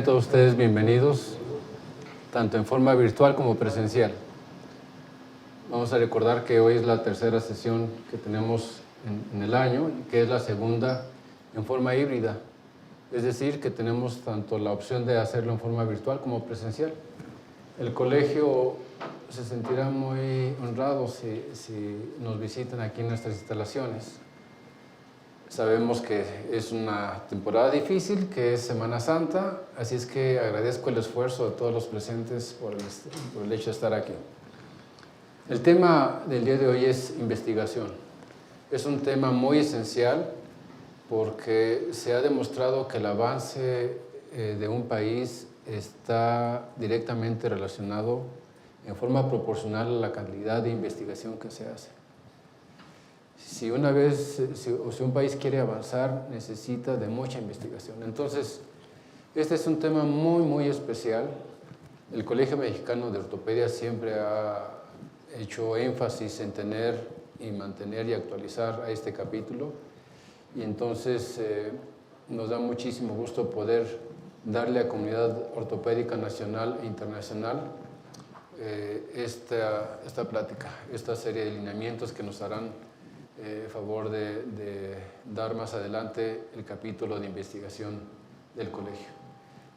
sean todos ustedes bienvenidos, tanto en forma virtual como presencial. Vamos a recordar que hoy es la tercera sesión que tenemos en el año, que es la segunda en forma híbrida. Es decir, que tenemos tanto la opción de hacerlo en forma virtual como presencial. El colegio se sentirá muy honrado si nos visitan aquí en nuestras instalaciones. Sabemos que es una temporada difícil, que es Semana Santa, así es que agradezco el esfuerzo de todos los presentes por el hecho de estar aquí. El tema del día de hoy es investigación. Es un tema muy esencial porque se ha demostrado que el avance de un país está directamente relacionado en forma proporcional a la calidad de investigación que se hace. Si un país quiere avanzar, necesita de mucha investigación. Entonces, este es un tema muy, muy especial. El Colegio Mexicano de Ortopedia siempre ha hecho énfasis en tener y mantener y actualizar a este capítulo. Y entonces nos da muchísimo gusto poder darle a la comunidad ortopédica nacional e internacional esta plática, esta serie de lineamientos que nos harán favor de dar más adelante el capítulo de investigación del colegio.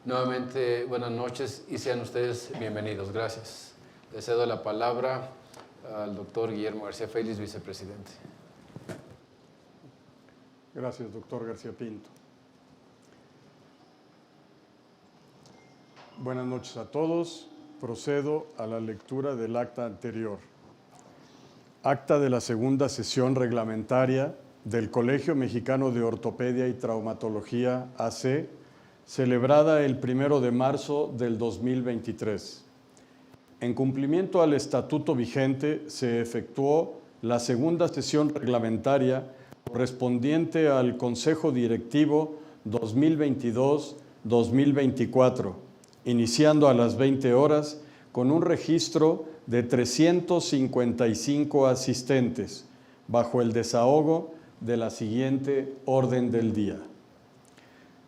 Nuevamente, buenas noches y sean ustedes bienvenidos. Gracias. Le cedo la palabra al doctor Guillermo García Félix, vicepresidente. Gracias, doctor García Pinto. Buenas noches a todos. Procedo a la lectura del acta anterior. Acta de la segunda sesión reglamentaria del Colegio Mexicano de Ortopedia y Traumatología AC, celebrada el 1 de marzo del 2023. En cumplimiento al estatuto vigente, se efectuó la segunda sesión reglamentaria correspondiente al Consejo Directivo 2022-2024, iniciando a las 20 horas con un registro de 355 asistentes, bajo el desahogo de la siguiente orden del día.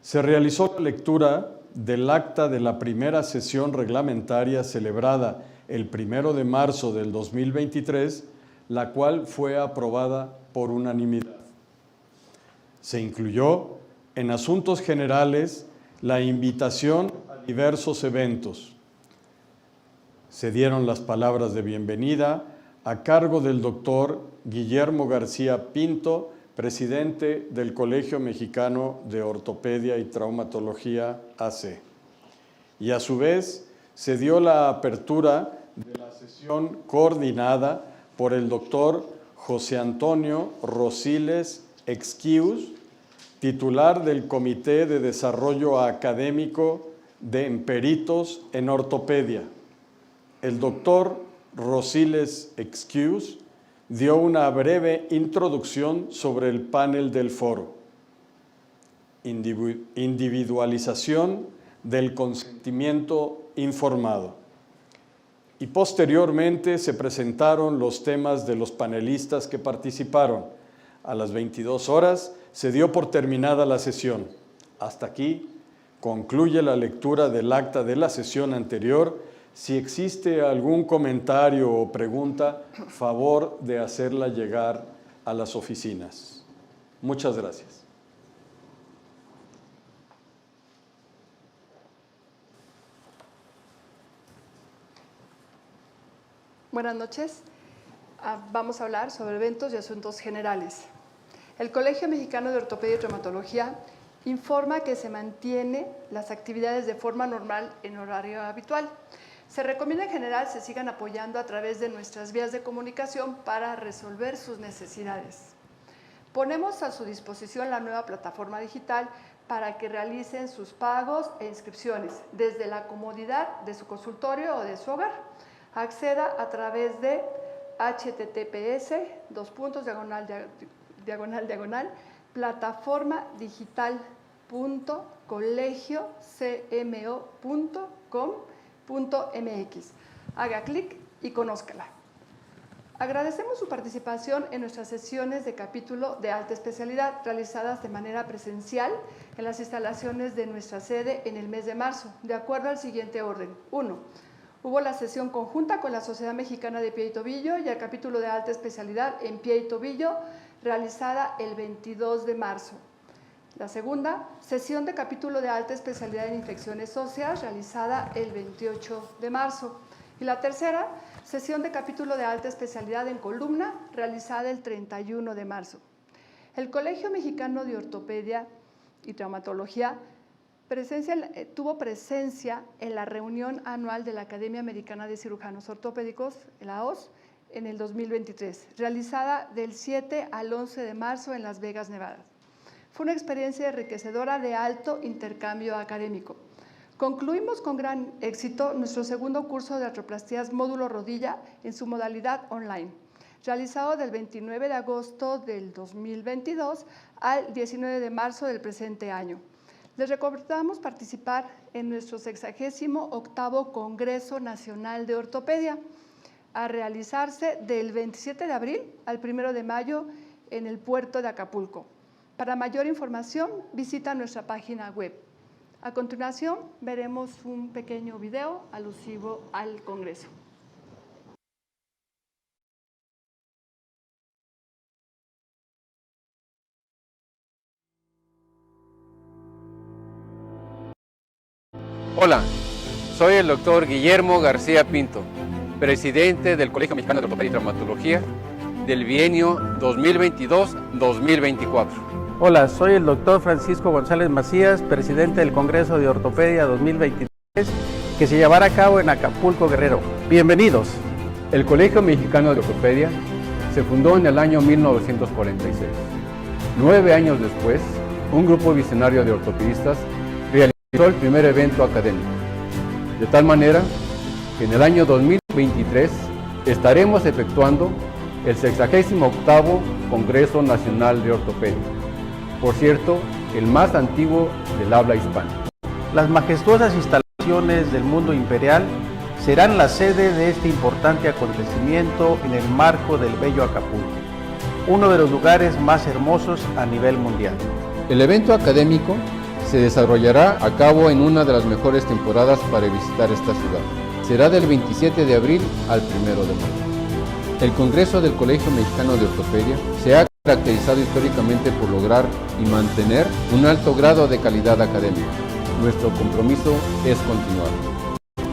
Se realizó la lectura del acta de la primera sesión reglamentaria celebrada el 1 de marzo del 2023, la cual fue aprobada por unanimidad. Se incluyó en asuntos generales la invitación a diversos eventos. Se dieron las palabras de bienvenida a cargo del doctor Guillermo García Pinto, presidente del Colegio Mexicano de Ortopedia y Traumatología AC. Y a su vez se dio la apertura de la sesión coordinada por el doctor José Antonio Rosiles Exquius, titular del Comité de Desarrollo Académico de Peritos en Ortopedia. El doctor Rosiles Exquius dio una breve introducción sobre el panel del foro. Individualización del consentimiento informado. Y posteriormente se presentaron los temas de los panelistas que participaron. A las 22 horas se dio por terminada la sesión. Hasta aquí concluye la lectura del acta de la sesión anterior. Si existe algún comentario o pregunta, favor de hacerla llegar a las oficinas. Muchas gracias. Buenas noches. Vamos a hablar sobre eventos y asuntos generales. El Colegio Mexicano de Ortopedia y Traumatología informa que se mantiene las actividades de forma normal en horario habitual. Se recomienda en general se sigan apoyando a través de nuestras vías de comunicación para resolver sus necesidades. Ponemos a su disposición la nueva plataforma digital para que realicen sus pagos e inscripciones desde la comodidad de su consultorio o de su hogar. Acceda a través de https://plataformadigital.colegiocmo.com.mx. Haga clic y conózcala. Agradecemos su participación en nuestras sesiones de capítulo de alta especialidad realizadas de manera presencial en las instalaciones de nuestra sede en el mes de marzo, de acuerdo al siguiente orden. 1. Hubo la sesión conjunta con la Sociedad Mexicana de Pie y Tobillo y el capítulo de alta especialidad en pie y tobillo realizada el 22 de marzo. La segunda, sesión de capítulo de alta especialidad en infecciones óseas realizada el 28 de marzo. Y la tercera, sesión de capítulo de alta especialidad en columna, realizada el 31 de marzo. El Colegio Mexicano de Ortopedia y Traumatología tuvo presencia en la reunión anual de la Academia Americana de Cirujanos Ortopédicos, la AOS, en el 2023, realizada del 7 al 11 de marzo en Las Vegas, Nevada. Fue una experiencia enriquecedora de alto intercambio académico. Concluimos con gran éxito nuestro segundo curso de artroplastías módulo rodilla en su modalidad online, realizado del 29 de agosto del 2022 al 19 de marzo del presente año. Les recomendamos participar en nuestro 68º Congreso Nacional de Ortopedia, a realizarse del 27 de abril al 1 de mayo en el puerto de Acapulco. Para mayor información, visita nuestra página web. A continuación, veremos un pequeño video alusivo al Congreso. Hola, soy el doctor Guillermo García Pinto, presidente del Colegio Mexicano de Ortopedia y Traumatología del bienio 2022-2024. Hola, soy el doctor Francisco González Macías, presidente del Congreso de Ortopedia 2023, que se llevará a cabo en Acapulco, Guerrero. Bienvenidos. El Colegio Mexicano de Ortopedia se fundó en el año 1946. 9 años después, un grupo visionario de ortopedistas realizó el primer evento académico. De tal manera que en el año 2023 estaremos efectuando el 68º Congreso Nacional de Ortopedia. Por cierto, el más antiguo del habla hispana. Las majestuosas instalaciones del mundo imperial serán la sede de este importante acontecimiento en el marco del bello Acapulco, uno de los lugares más hermosos a nivel mundial. El evento académico se desarrollará a cabo en una de las mejores temporadas para visitar esta ciudad. Será del 27 de abril al 1 de mayo. El Congreso del Colegio Mexicano de Ortopedia se ha caracterizado históricamente por lograr y mantener un alto grado de calidad académica. Nuestro compromiso es continuar.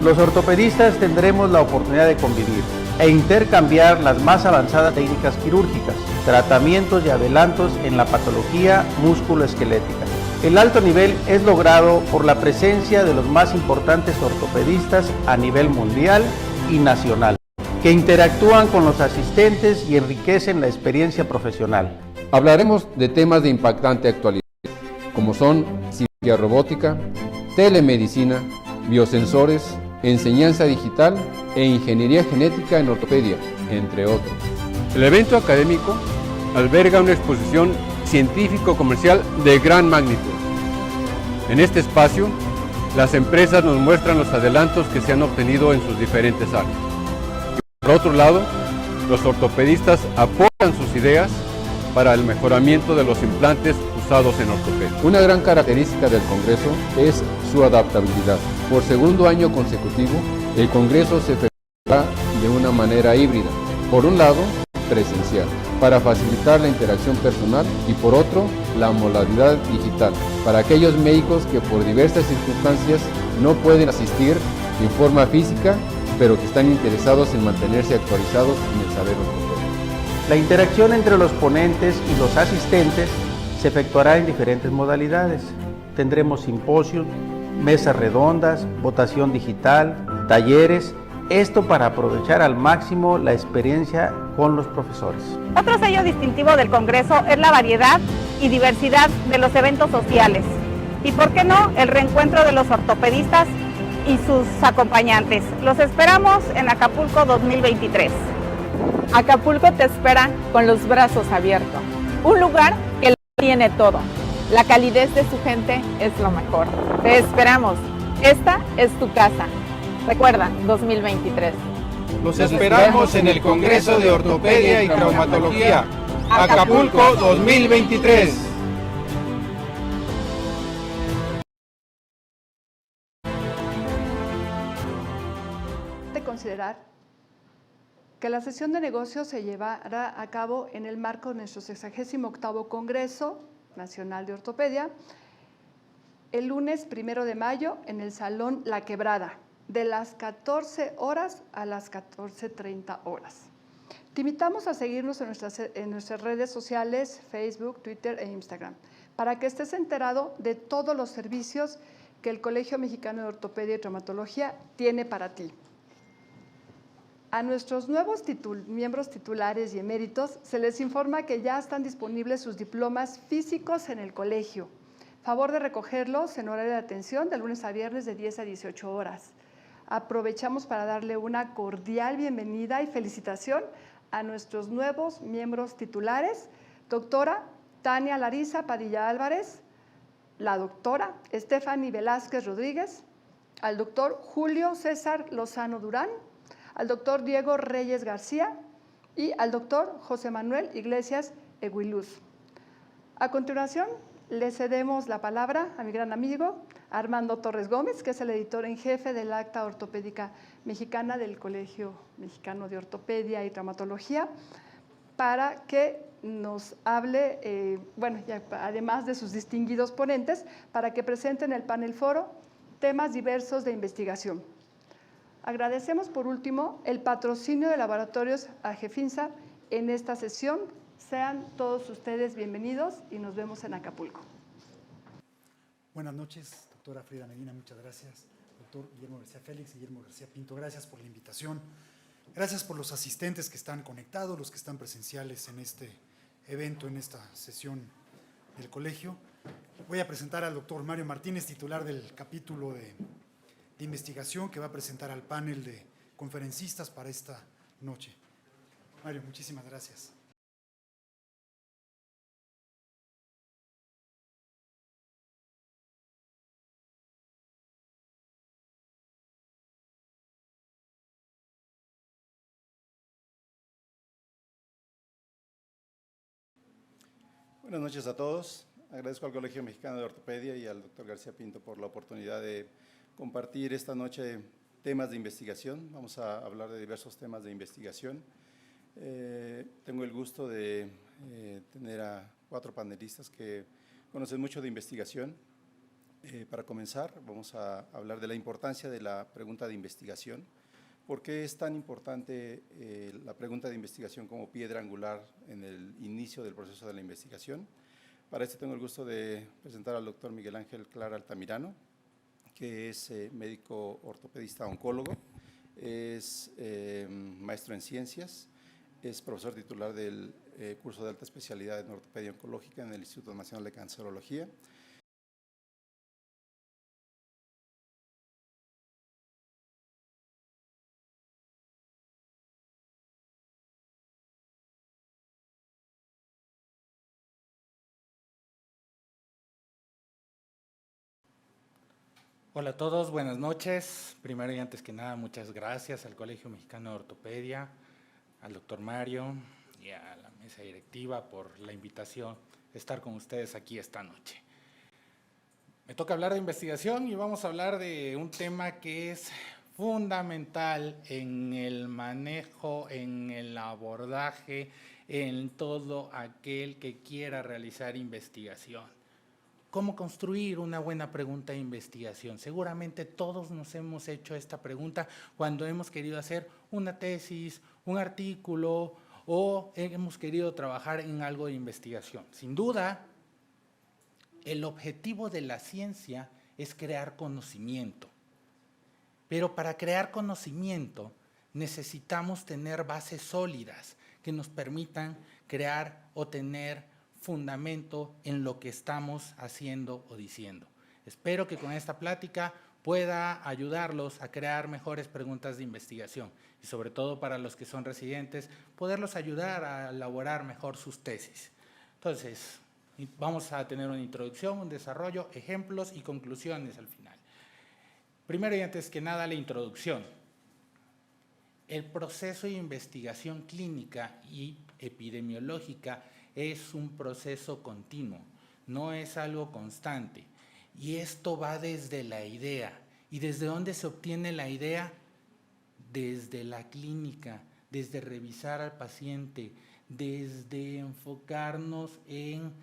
Los ortopedistas tendremos la oportunidad de convivir e intercambiar las más avanzadas técnicas quirúrgicas, tratamientos y adelantos en la patología músculo-esquelética. El alto nivel es logrado por la presencia de los más importantes ortopedistas a nivel mundial y nacional, que interactúan con los asistentes y enriquecen la experiencia profesional. Hablaremos de temas de impactante actualidad, como son cirugía robótica, telemedicina, biosensores, enseñanza digital e ingeniería genética en ortopedia, entre otros. El evento académico alberga una exposición científico-comercial de gran magnitud. En este espacio, las empresas nos muestran los adelantos que se han obtenido en sus diferentes áreas. Por otro lado, los ortopedistas aportan sus ideas para el mejoramiento de los implantes usados en ortopedia. Una gran característica del Congreso es su adaptabilidad. Por segundo año consecutivo, el Congreso se efectuará de una manera híbrida. Por un lado, presencial, para facilitar la interacción personal, y por otro, la modalidad digital, para aquellos médicos que por diversas circunstancias no pueden asistir en forma física, pero que están interesados en mantenerse actualizados en el saber ortopédico. La interacción entre los ponentes y los asistentes se efectuará en diferentes modalidades. Tendremos simposios, mesas redondas, votación digital, talleres, esto para aprovechar al máximo la experiencia con los profesores. Otro sello distintivo del Congreso es la variedad y diversidad de los eventos sociales. Y por qué no, el reencuentro de los ortopedistas y sus acompañantes. Los esperamos en Acapulco 2023. Acapulco te espera con los brazos abiertos. Un lugar que lo tiene todo. La calidez de su gente es lo mejor. Te esperamos. Esta es tu casa. Recuerda, 2023. Los esperamos en el Congreso de Ortopedia y Traumatología, Acapulco 2023. De considerar que la sesión de negocios se llevará a cabo en el marco de nuestro 68º Congreso Nacional de Ortopedia, el lunes 1 de mayo en el Salón La Quebrada, de las 14 horas a las 14:30 horas. Te invitamos a seguirnos en nuestras redes sociales, Facebook, Twitter e Instagram, para que estés enterado de todos los servicios que el Colegio Mexicano de Ortopedia y Traumatología tiene para ti. A nuestros nuevos miembros titulares y eméritos se les informa que ya están disponibles sus diplomas físicos en el colegio. Favor de recogerlos en horario de atención de lunes a viernes de 10 a 18 horas. Aprovechamos para darle una cordial bienvenida y felicitación a nuestros nuevos miembros titulares, doctora Tania Larisa Padilla Álvarez, la doctora Stephanie Velázquez Rodríguez, al doctor Julio César Lozano Durán, al doctor Diego Reyes García y al doctor José Manuel Iglesias Eguiluz. A continuación, le cedemos la palabra a mi gran amigo Armando Torres Gómez, que es el editor en jefe del Acta Ortopédica Mexicana del Colegio Mexicano de Ortopedia y Traumatología, para que nos hable, además de sus distinguidos ponentes, para que presenten el panel foro temas diversos de investigación. Agradecemos por último el patrocinio de Laboratorios AGEFINSA en esta sesión. Sean todos ustedes bienvenidos y nos vemos en Acapulco. Buenas noches, doctora Frida Medina, muchas gracias. Doctor Guillermo García Félix, Guillermo García Pinto, gracias por la invitación. Gracias por los asistentes que están conectados, los que están presenciales en este evento, en esta sesión del colegio. Voy a presentar al doctor Mario Martínez, titular del capítulo de investigación, que va a presentar al panel de conferencistas para esta noche. Mario, muchísimas gracias. Buenas noches a todos. Agradezco al Colegio Mexicano de Ortopedia y al doctor García Pinto por la oportunidad de compartir esta noche temas de investigación. Vamos a hablar de diversos temas de investigación. Tengo el gusto de tener a 4 panelistas que conocen mucho de investigación. Para comenzar, vamos a hablar de la importancia de la pregunta de investigación. ¿Por qué es tan importante la pregunta de investigación como piedra angular en el inicio del proceso de la investigación? Para esto tengo el gusto de presentar al doctor Miguel Ángel Clara Altamirano, que es médico ortopedista oncólogo, es maestro en ciencias, es profesor titular del curso de alta especialidad en ortopedia oncológica en el Instituto Nacional de Cancerología. Hola a todos, buenas noches. Primero y antes que nada, muchas gracias al Colegio Mexicano de Ortopedia, al doctor Mario y a la mesa directiva por la invitación de estar con ustedes aquí esta noche. Me toca hablar de investigación y vamos a hablar de un tema que es fundamental en el manejo, en el abordaje, en todo aquel que quiera realizar investigación. ¿Cómo construir una buena pregunta de investigación? Seguramente todos nos hemos hecho esta pregunta cuando hemos querido hacer una tesis, un artículo o hemos querido trabajar en algo de investigación. Sin duda, el objetivo de la ciencia es crear conocimiento. Pero para crear conocimiento necesitamos tener bases sólidas que nos permitan crear o tener fundamento en lo que estamos haciendo o diciendo. Espero que con esta plática pueda ayudarlos a crear mejores preguntas de investigación y sobre todo para los que son residentes, poderlos ayudar a elaborar mejor sus tesis. Entonces, vamos a tener una introducción, un desarrollo, ejemplos y conclusiones al final. Primero y antes que nada, la introducción. el proceso de investigación clínica y epidemiológica es un proceso continuo, no es algo constante. Y esto va desde la idea. ¿Y desde dónde se obtiene la idea? Desde la clínica, desde revisar al paciente, desde enfocarnos en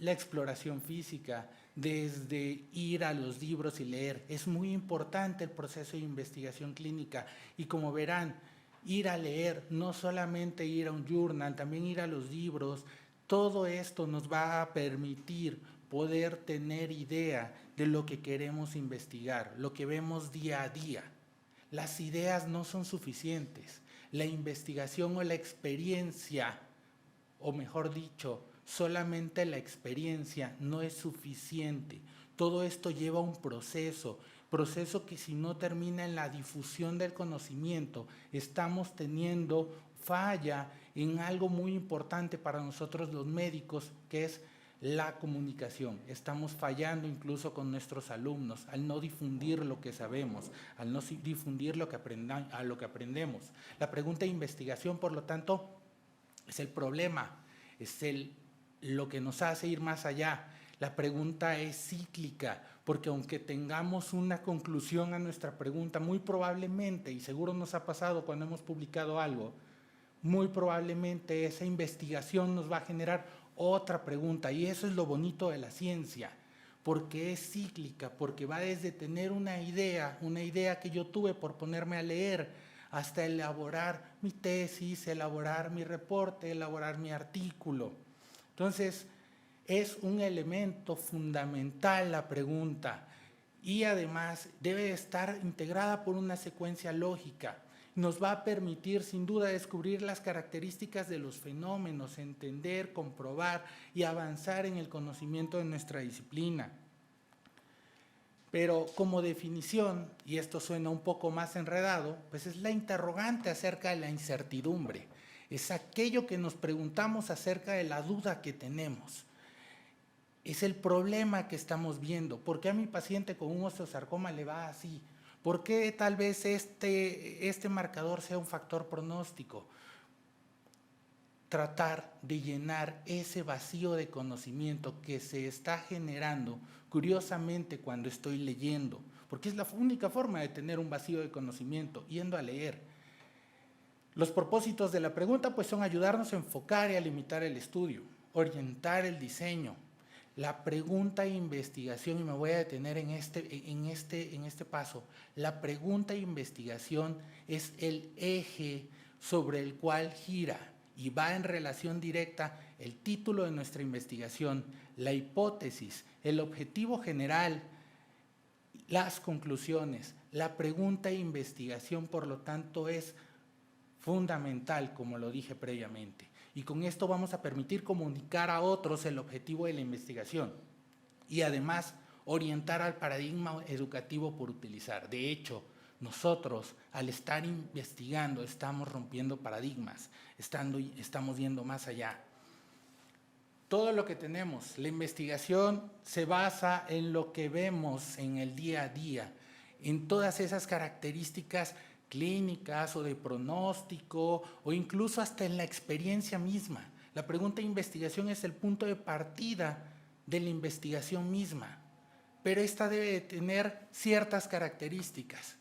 la exploración física, desde ir a los libros y leer. Es muy importante el proceso de investigación clínica y como verán, ir a leer, no solamente ir a un journal, también ir a los libros, todo esto nos va a permitir poder tener idea de lo que queremos investigar, lo que vemos día a día. Las ideas no son suficientes, la investigación o la experiencia, o mejor dicho, solamente la experiencia no es suficiente. Todo esto lleva un proceso que si no termina en la difusión del conocimiento, estamos teniendo falla en algo muy importante para nosotros los médicos, que es la comunicación. Estamos fallando incluso con nuestros alumnos al no difundir lo que sabemos, al no difundir lo que aprendemos. La pregunta de investigación, por lo tanto, es el problema, es lo que nos hace ir más allá. La pregunta es cíclica, porque aunque tengamos una conclusión a nuestra pregunta, muy probablemente, y seguro nos ha pasado cuando hemos publicado algo, muy probablemente esa investigación nos va a generar otra pregunta, y eso es lo bonito de la ciencia, porque es cíclica, porque va desde tener una idea que yo tuve por ponerme a leer, hasta elaborar mi tesis, elaborar mi reporte, elaborar mi artículo. Entonces, es un elemento fundamental la pregunta y además debe estar integrada por una secuencia lógica. Nos va a permitir sin duda descubrir las características de los fenómenos, entender, comprobar y avanzar en el conocimiento de nuestra disciplina. Pero como definición, y esto suena un poco más enredado, pues es la interrogante acerca de la incertidumbre. Es aquello que nos preguntamos acerca de la duda que tenemos. Es el problema que estamos viendo. ¿Por qué a mi paciente con un osteosarcoma le va así? ¿Por qué tal vez este marcador sea un factor pronóstico? Tratar de llenar ese vacío de conocimiento que se está generando, curiosamente, cuando estoy leyendo, porque es la única forma de tener un vacío de conocimiento, yendo a leer. Los propósitos de la pregunta pues son ayudarnos a enfocar y a limitar el estudio, orientar el diseño. La pregunta e investigación, y me voy a detener en este paso, la pregunta e investigación es el eje sobre el cual gira y va en relación directa el título de nuestra investigación, la hipótesis, el objetivo general, las conclusiones. La pregunta e investigación, por lo tanto, es fundamental, como lo dije previamente. Y con esto vamos a permitir comunicar a otros el objetivo de la investigación y además orientar al paradigma educativo por utilizar. De hecho, nosotros al estar investigando estamos rompiendo paradigmas, estamos yendo más allá. Todo lo que tenemos, la investigación se basa en lo que vemos en el día a día, en todas esas características clínicas o de pronóstico o incluso hasta en la experiencia misma. La pregunta de investigación es el punto de partida de la investigación misma, pero esta debe de tener ciertas características.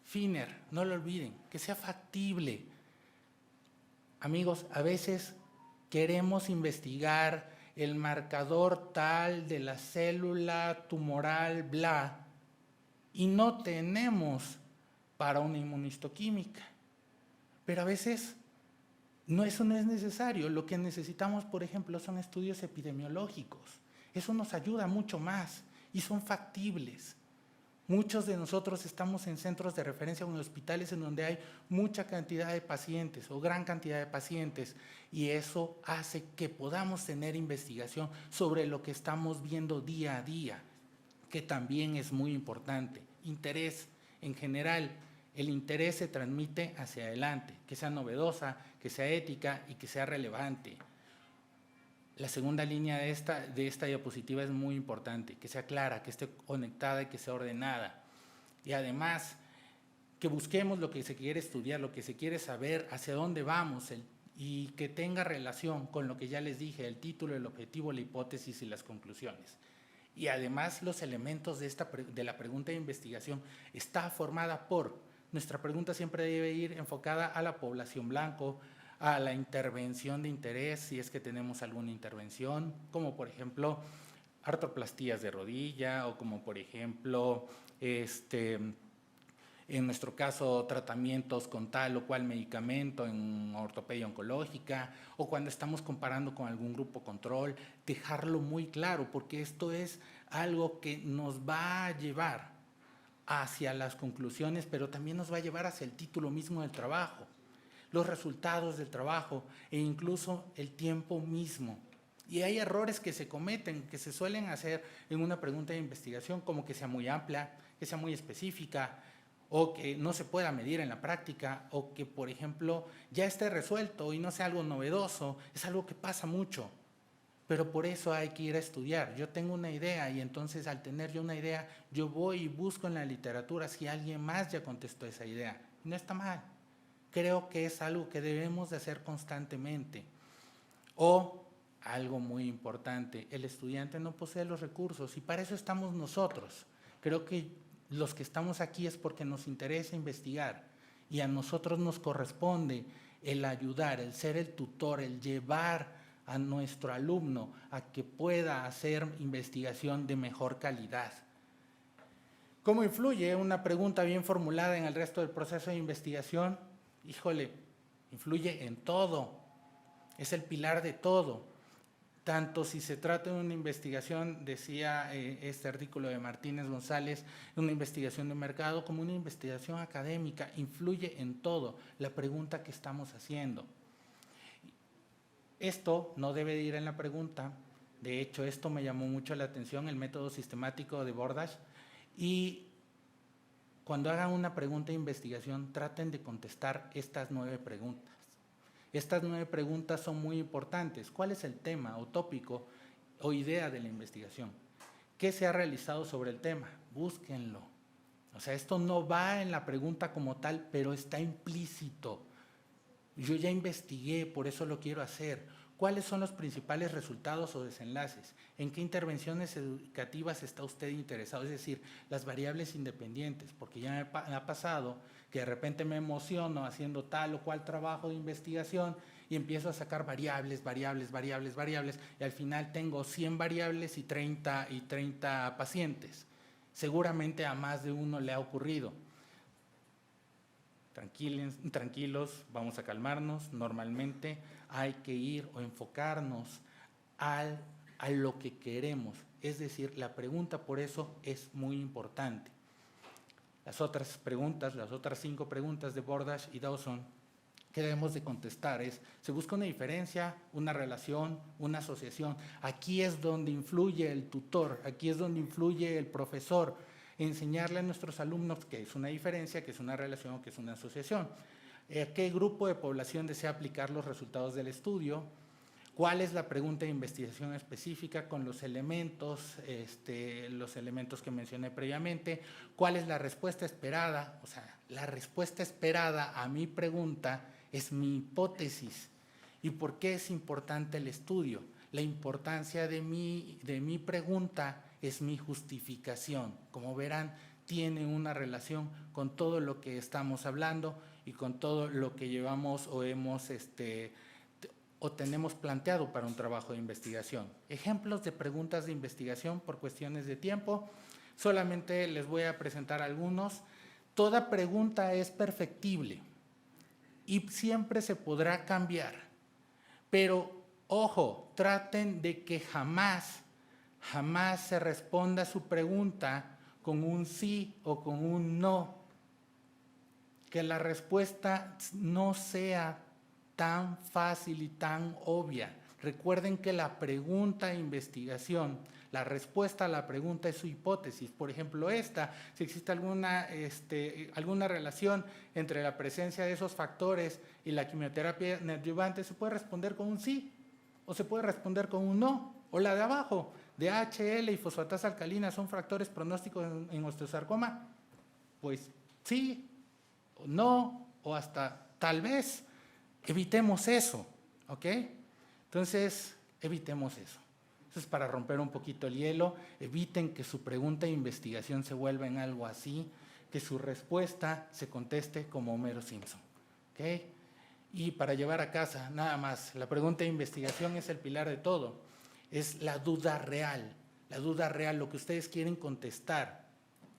Finer, no lo olviden, que sea factible. Amigos, a veces queremos investigar el marcador tal de la célula tumoral, bla, y no tenemos para una inmunistoquímica. Pero a veces eso no es necesario. Lo que necesitamos, por ejemplo, son estudios epidemiológicos. Eso nos ayuda mucho más y son factibles. Muchos de nosotros estamos en centros de referencia o en hospitales en donde hay mucha cantidad de pacientes o gran cantidad de pacientes y eso hace que podamos tener investigación sobre lo que estamos viendo día a día, que también es muy importante. Interés en general. El interés se transmite hacia adelante, que sea novedosa, que sea ética y que sea relevante. La segunda línea de esta diapositiva es muy importante, que sea clara, que esté conectada y que sea ordenada. Y además, que busquemos lo que se quiere estudiar, lo que se quiere saber, hacia dónde vamos, y que tenga relación con lo que ya les dije, el título, el objetivo, la hipótesis y las conclusiones. Y además los elementos de la pregunta de investigación está formada por, nuestra pregunta siempre debe ir enfocada a la población blanco, a la intervención de interés, si es que tenemos alguna intervención, como por ejemplo artroplastías de rodilla, o como por ejemplo, en nuestro caso, tratamientos con tal o cual medicamento en ortopedia oncológica, o cuando estamos comparando con algún grupo control, dejarlo muy claro, porque esto es algo que nos va a llevar hacia las conclusiones, pero también nos va a llevar hacia el título mismo del trabajo, los resultados del trabajo e incluso el tiempo mismo. Y hay errores que se cometen, que se suelen hacer en una pregunta de investigación, como que sea muy amplia, que sea muy específica, o que no se pueda medir en la práctica, o que, por ejemplo, ya esté resuelto y no sea algo novedoso. Es algo que pasa mucho, pero por eso hay que ir a estudiar. Yo tengo una idea y entonces al tener yo una idea, yo voy y busco en la literatura si alguien más ya contestó esa idea. No está mal. Creo que es algo que debemos de hacer constantemente. O algo muy importante, el estudiante no posee los recursos y para eso estamos nosotros. Creo que los que estamos aquí es porque nos interesa investigar y a nosotros nos corresponde el ayudar, el ser el tutor, el llevar a nuestro alumno a que pueda hacer investigación de mejor calidad. ¿Cómo influye una pregunta bien formulada en el resto del proceso de investigación? Híjole, influye en todo, es el pilar de todo. Tanto si se trata de una investigación, decía este artículo de Martínez González, una investigación de mercado, como una investigación académica, influye en todo la pregunta que estamos haciendo. Esto no debe de ir en la pregunta, de hecho esto me llamó mucho la atención, el método sistemático de Bordage, y cuando hagan una pregunta de investigación traten de contestar estas 9 preguntas. Estas 9 preguntas son muy importantes. ¿Cuál es el tema o tópico o idea de la investigación? ¿Qué se ha realizado sobre el tema? Búsquenlo. O sea, esto no va en la pregunta como tal, pero está implícito. Yo ya investigué, por eso lo quiero hacer. ¿Cuáles son los principales resultados o desenlaces? ¿En qué intervenciones educativas está usted interesado? Es decir, las variables independientes, porque ya me ha pasado que de repente me emociono haciendo tal o cual trabajo de investigación y empiezo a sacar variables, y al final tengo 100 variables y 30 pacientes. Seguramente a más de uno le ha ocurrido. Tranquilos, vamos a calmarnos. Normalmente hay que ir o enfocarnos a lo que queremos. Es decir, la pregunta por eso es muy importante. Las otras 5 preguntas de Bordage y Dawson que debemos de contestar es, ¿se busca una diferencia, una relación, una asociación? Aquí es donde influye el tutor, aquí es donde influye el profesor, enseñarle a nuestros alumnos qué es una diferencia, qué es una relación, qué es una asociación. ¿A qué grupo de población desea aplicar los resultados del estudio? ¿Cuál es la pregunta de investigación específica con los elementos que mencioné previamente? ¿Cuál es la respuesta esperada? O sea, la respuesta esperada a mi pregunta es mi hipótesis. ¿Y por qué es importante el estudio? La importancia de mi pregunta es mi justificación. Como verán, tiene una relación con todo lo que estamos hablando y con todo lo que llevamos o hemos o tenemos planteado para un trabajo de investigación. Ejemplos de preguntas de investigación por cuestiones de tiempo. Solamente les voy a presentar algunos. Toda pregunta es perfectible y siempre se podrá cambiar. Pero, ojo, traten de que jamás se responda su pregunta con un sí o con un no. Que la respuesta no sea tan fácil y tan obvia. Recuerden que la pregunta de investigación, la respuesta a la pregunta es su hipótesis. Por ejemplo, si existe alguna relación entre la presencia de esos factores y la quimioterapia neoadyuvante, se puede responder con un sí o se puede responder con un no. O la de abajo, DHL y fosfatasa alcalina son factores pronósticos en osteosarcoma. Pues sí, no, o hasta tal vez. Evitemos eso, ¿ok? Entonces, evitemos eso. Eso es para romper un poquito el hielo. Eviten que su pregunta de investigación se vuelva en algo así, que su respuesta se conteste como Homero Simpson, ¿ok? Y para llevar a casa, nada más, la pregunta de investigación es el pilar de todo. Es la duda real, lo que ustedes quieren contestar.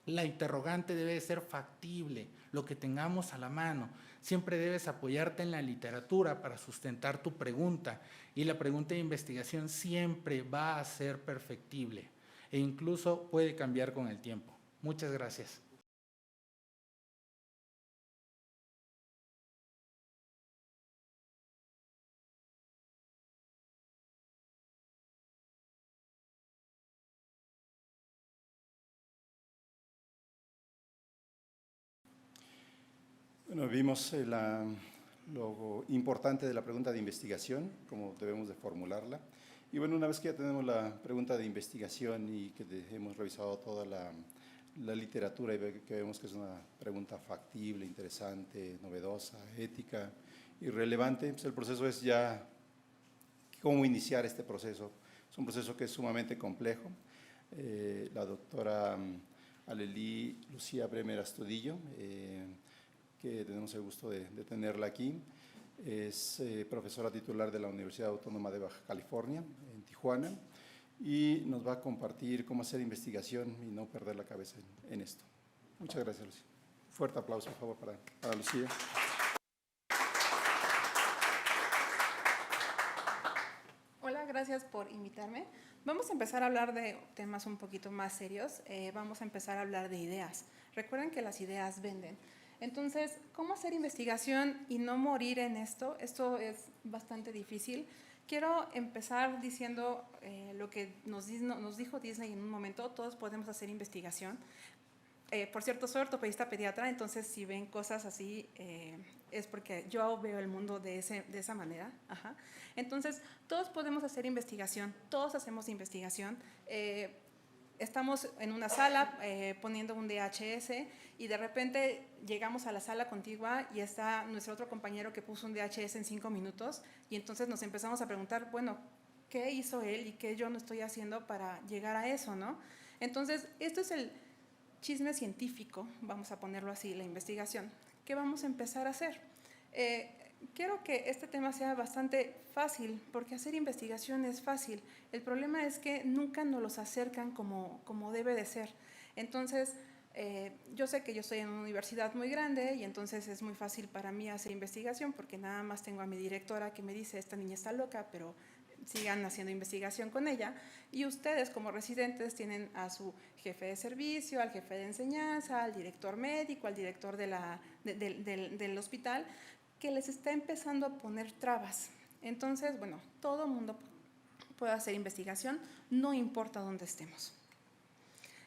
La interrogante debe ser factible, lo que tengamos a la mano. Siempre debes apoyarte en la literatura para sustentar tu pregunta, y la pregunta de investigación siempre va a ser perfectible e incluso puede cambiar con el tiempo. Muchas gracias. Bueno, vimos lo importante de la pregunta de investigación, cómo debemos de formularla. Y bueno, una vez que ya tenemos la pregunta de investigación y que hemos revisado toda la literatura y que vemos que es una pregunta factible, interesante, novedosa, ética y relevante, pues el proceso es ya cómo iniciar este proceso. Es un proceso que es sumamente complejo. La doctora Alelí Lucía Bremer Astudillo, que tenemos el gusto de tenerla aquí, es profesora titular de la Universidad Autónoma de Baja California, en Tijuana, y nos va a compartir cómo hacer investigación y no perder la cabeza en esto. Muchas gracias, Lucía. Fuerte aplauso, por favor, para Lucía. Hola, gracias por invitarme. Vamos a empezar a hablar de temas un poquito más serios. Vamos a empezar a hablar de ideas. Recuerden que las ideas venden. Entonces, ¿cómo hacer investigación y no morir en esto? Esto es bastante difícil. Quiero empezar diciendo lo que nos dijo Disney en un momento: todos podemos hacer investigación. Por cierto, soy ortopedista pediatra, entonces si ven cosas así es porque yo veo el mundo de esa manera. Ajá. Entonces, todos podemos hacer investigación, todos hacemos investigación. Estamos en una sala poniendo un DHS y de repente llegamos a la sala contigua y está nuestro otro compañero que puso un DHS en 5 minutos, y entonces nos empezamos a preguntar, bueno, ¿qué hizo él y qué yo no estoy haciendo para llegar a eso, no? Entonces, esto es el chisme científico, vamos a ponerlo así, la investigación. ¿Qué vamos a empezar a hacer? Quiero que este tema sea bastante fácil, porque hacer investigación es fácil. El problema es que nunca nos los acercan como debe de ser. Entonces, yo sé que yo estoy en una universidad muy grande y entonces es muy fácil para mí hacer investigación, porque nada más tengo a mi directora que me dice, esta niña está loca, pero sigan haciendo investigación con ella. Y ustedes como residentes tienen a su jefe de servicio, al jefe de enseñanza, al director médico, al director del hospital, que les está empezando a poner trabas. Entonces, bueno, todo el mundo puede hacer investigación, no importa dónde estemos.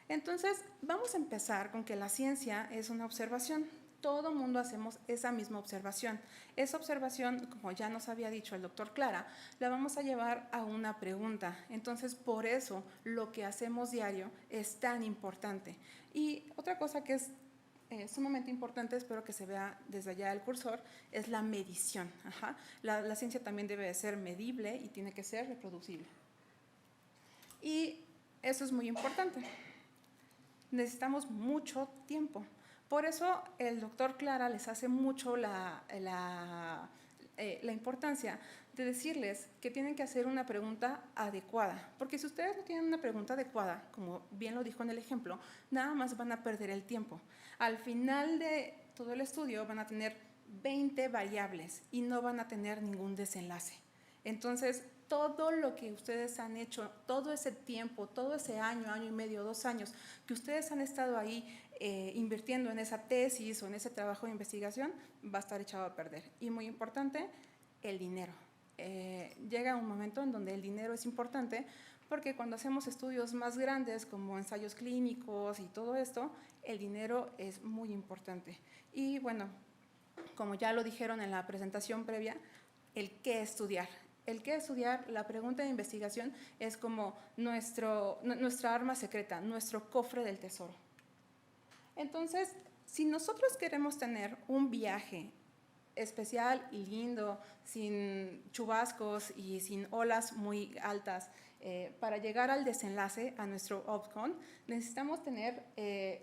Entonces, vamos a empezar con que la ciencia es una observación. Todo mundo hacemos esa misma observación. Esa observación, como ya nos había dicho el doctor Clara, la vamos a llevar a una pregunta. Entonces, por eso lo que hacemos diario es tan importante. Y otra cosa que es sumamente importante, espero que se vea desde allá el cursor, es la medición. Ajá. La ciencia también debe de ser medible y tiene que ser reproducible. Y eso es muy importante. Necesitamos mucho tiempo. Por eso el doctor Clara les hace mucho la importancia de decirles que tienen que hacer una pregunta adecuada, porque si ustedes no tienen una pregunta adecuada, como bien lo dijo en el ejemplo, nada más van a perder el tiempo. Al final de todo el estudio van a tener 20 variables y no van a tener ningún desenlace. Entonces, todo lo que ustedes han hecho, todo ese tiempo, todo ese año, año y medio, 2 años, que ustedes han estado ahí invirtiendo en esa tesis o en ese trabajo de investigación, va a estar echado a perder. Y muy importante, el dinero. Llega un momento en donde el dinero es importante, porque cuando hacemos estudios más grandes como ensayos clínicos y todo esto, el dinero es muy importante. Y bueno, como ya lo dijeron en la presentación previa, el qué estudiar. El qué estudiar, la pregunta de investigación es como nuestra arma secreta, nuestro cofre del tesoro. Entonces, Si nosotros queremos tener un viaje especial y lindo, sin chubascos y sin olas muy altas, para llegar al desenlace, a nuestro outcome, necesitamos tener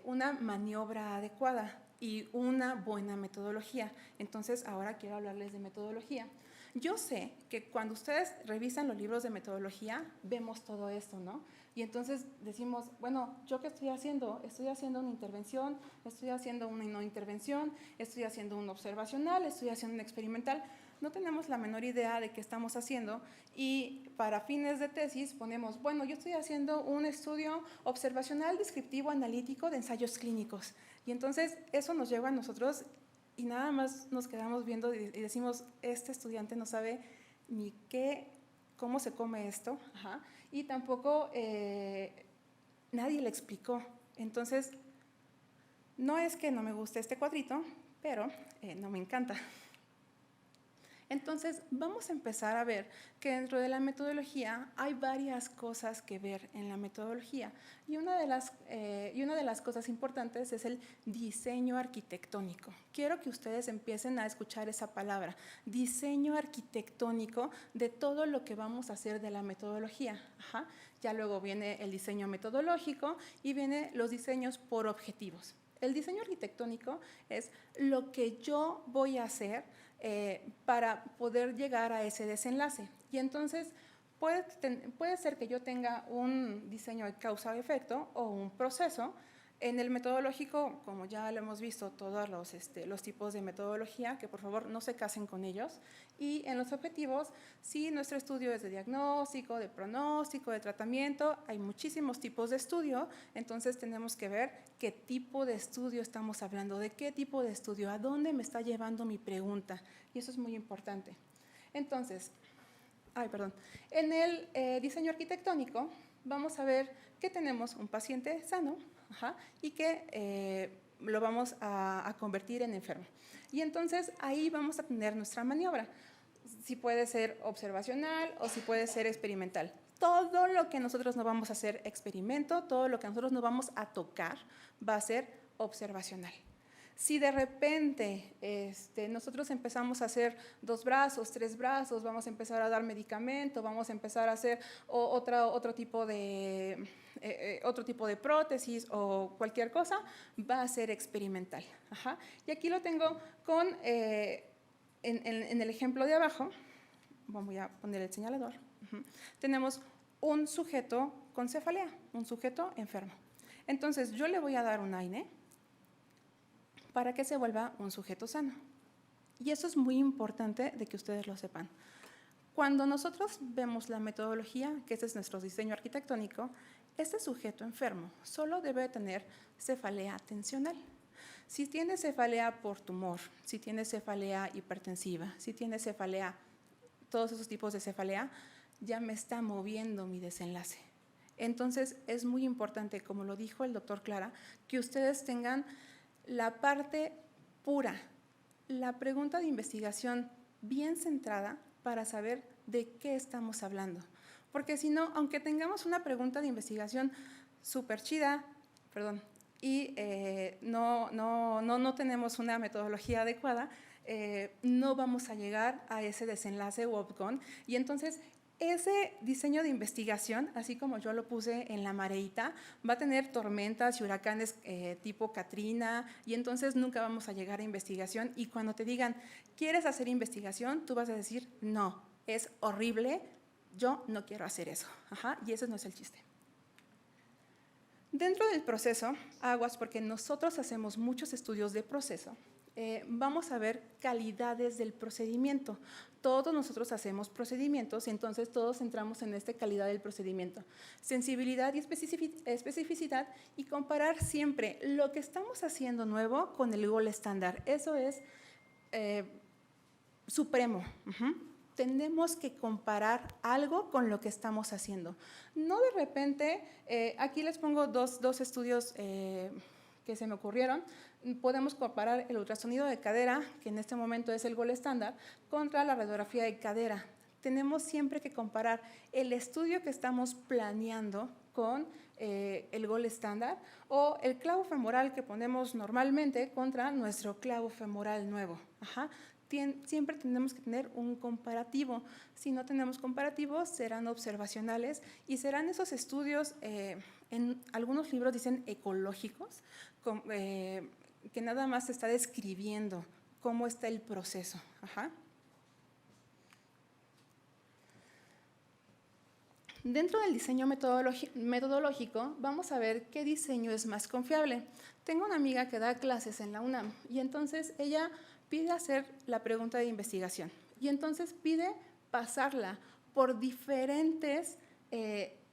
una maniobra adecuada y una buena metodología. Entonces, ahora quiero hablarles de metodología. Yo sé que cuando ustedes revisan los libros de metodología, vemos todo esto, ¿no? Y entonces decimos, bueno, ¿yo qué estoy haciendo? Estoy haciendo una intervención, estoy haciendo una no intervención, estoy haciendo un observacional, estoy haciendo un experimental. No tenemos la menor idea de qué estamos haciendo y para fines de tesis ponemos, bueno, yo estoy haciendo un estudio observacional, descriptivo, analítico de ensayos clínicos. Y entonces eso nos lleva a nosotros y nada más nos quedamos viendo y decimos, este estudiante no sabe ni cómo se come esto, ajá, y tampoco nadie le explicó. Entonces, no es que no me guste este cuadrito, pero no me encanta. Entonces, vamos a empezar a ver que dentro de la metodología hay varias cosas que ver en la metodología. Y una de las cosas importantes es el diseño arquitectónico. Quiero que ustedes empiecen a escuchar esa palabra, diseño arquitectónico de todo lo que vamos a hacer de la metodología. Ajá. Ya luego viene el diseño metodológico y vienen los diseños por objetivos. El diseño arquitectónico es lo que yo voy a hacer para poder llegar a ese desenlace. Y entonces puede ser que yo tenga un diseño de causa-efecto o un proceso. En el metodológico, como ya lo hemos visto, todos los tipos de metodología, que por favor no se casen con ellos. Y en los objetivos, si nuestro estudio es de diagnóstico, de pronóstico, de tratamiento, hay muchísimos tipos de estudio, entonces tenemos que ver qué tipo de estudio estamos hablando, de qué tipo de estudio, a dónde me está llevando mi pregunta, y eso es muy importante. Entonces, en el diseño arquitectónico vamos a ver que tenemos un paciente sano, ajá, y que lo vamos a convertir en enfermo. Y entonces ahí vamos a tener nuestra maniobra. Si puede ser observacional o si puede ser experimental. Todo lo que nosotros no vamos a hacer experimento, todo lo que nosotros no vamos a tocar va a ser observacional. Si de repente nosotros empezamos a hacer 2 brazos, 3 brazos, vamos a empezar a dar medicamento, vamos a empezar a hacer otro tipo de prótesis o cualquier cosa, va a ser experimental. Ajá. Y aquí lo tengo con, en el ejemplo de abajo, voy a poner el señalador, tenemos un sujeto con cefalea, un sujeto enfermo. Entonces, yo le voy a dar un AINE para que se vuelva un sujeto sano. Y eso es muy importante de que ustedes lo sepan. Cuando nosotros vemos la metodología, que este es nuestro diseño arquitectónico, este sujeto enfermo solo debe tener cefalea tensional. Si tiene cefalea por tumor, si tiene cefalea hipertensiva, si tiene cefalea, todos esos tipos de cefalea, ya me está moviendo mi desenlace. Entonces, es muy importante, como lo dijo el doctor Clara, que ustedes tengan la parte pura, la pregunta de investigación bien centrada para saber de qué estamos hablando. Porque si no, aunque tengamos una pregunta de investigación súper chida, y no tenemos una metodología adecuada, no vamos a llegar a ese desenlace o outcome. Y entonces, ese diseño de investigación, así como yo lo puse en la mareita, va a tener tormentas y huracanes tipo Katrina, y entonces nunca vamos a llegar a investigación. Y cuando te digan, ¿quieres hacer investigación? Tú vas a decir, no, es horrible, yo no quiero hacer eso. Ajá, y ese no es el chiste. Dentro del proceso, aguas, porque nosotros hacemos muchos estudios de proceso, vamos a ver calidades del procedimiento. Todos nosotros hacemos procedimientos y entonces todos entramos en esta calidad del procedimiento. Sensibilidad y especificidad y comparar siempre lo que estamos haciendo nuevo con el gold estándar. Eso es supremo. Tenemos que comparar algo con lo que estamos haciendo. No de repente, aquí les pongo dos estudios que se me ocurrieron. Podemos comparar el ultrasonido de cadera, que en este momento es el gold estándar, contra la radiografía de cadera. Tenemos siempre que comparar el estudio que estamos planeando con el gol estándar o el clavo femoral que ponemos normalmente contra nuestro clavo femoral nuevo. Ajá. Siempre tenemos que tener un comparativo. Si no tenemos comparativos, serán observacionales y serán esos estudios, en algunos libros dicen ecológicos, que nada más se está describiendo cómo está el proceso. Ajá. Dentro del diseño metodológico, vamos a ver qué diseño es más confiable. Tengo una amiga que da clases en la UNAM y entonces ella pide hacer la pregunta de investigación y entonces pide pasarla por diferentes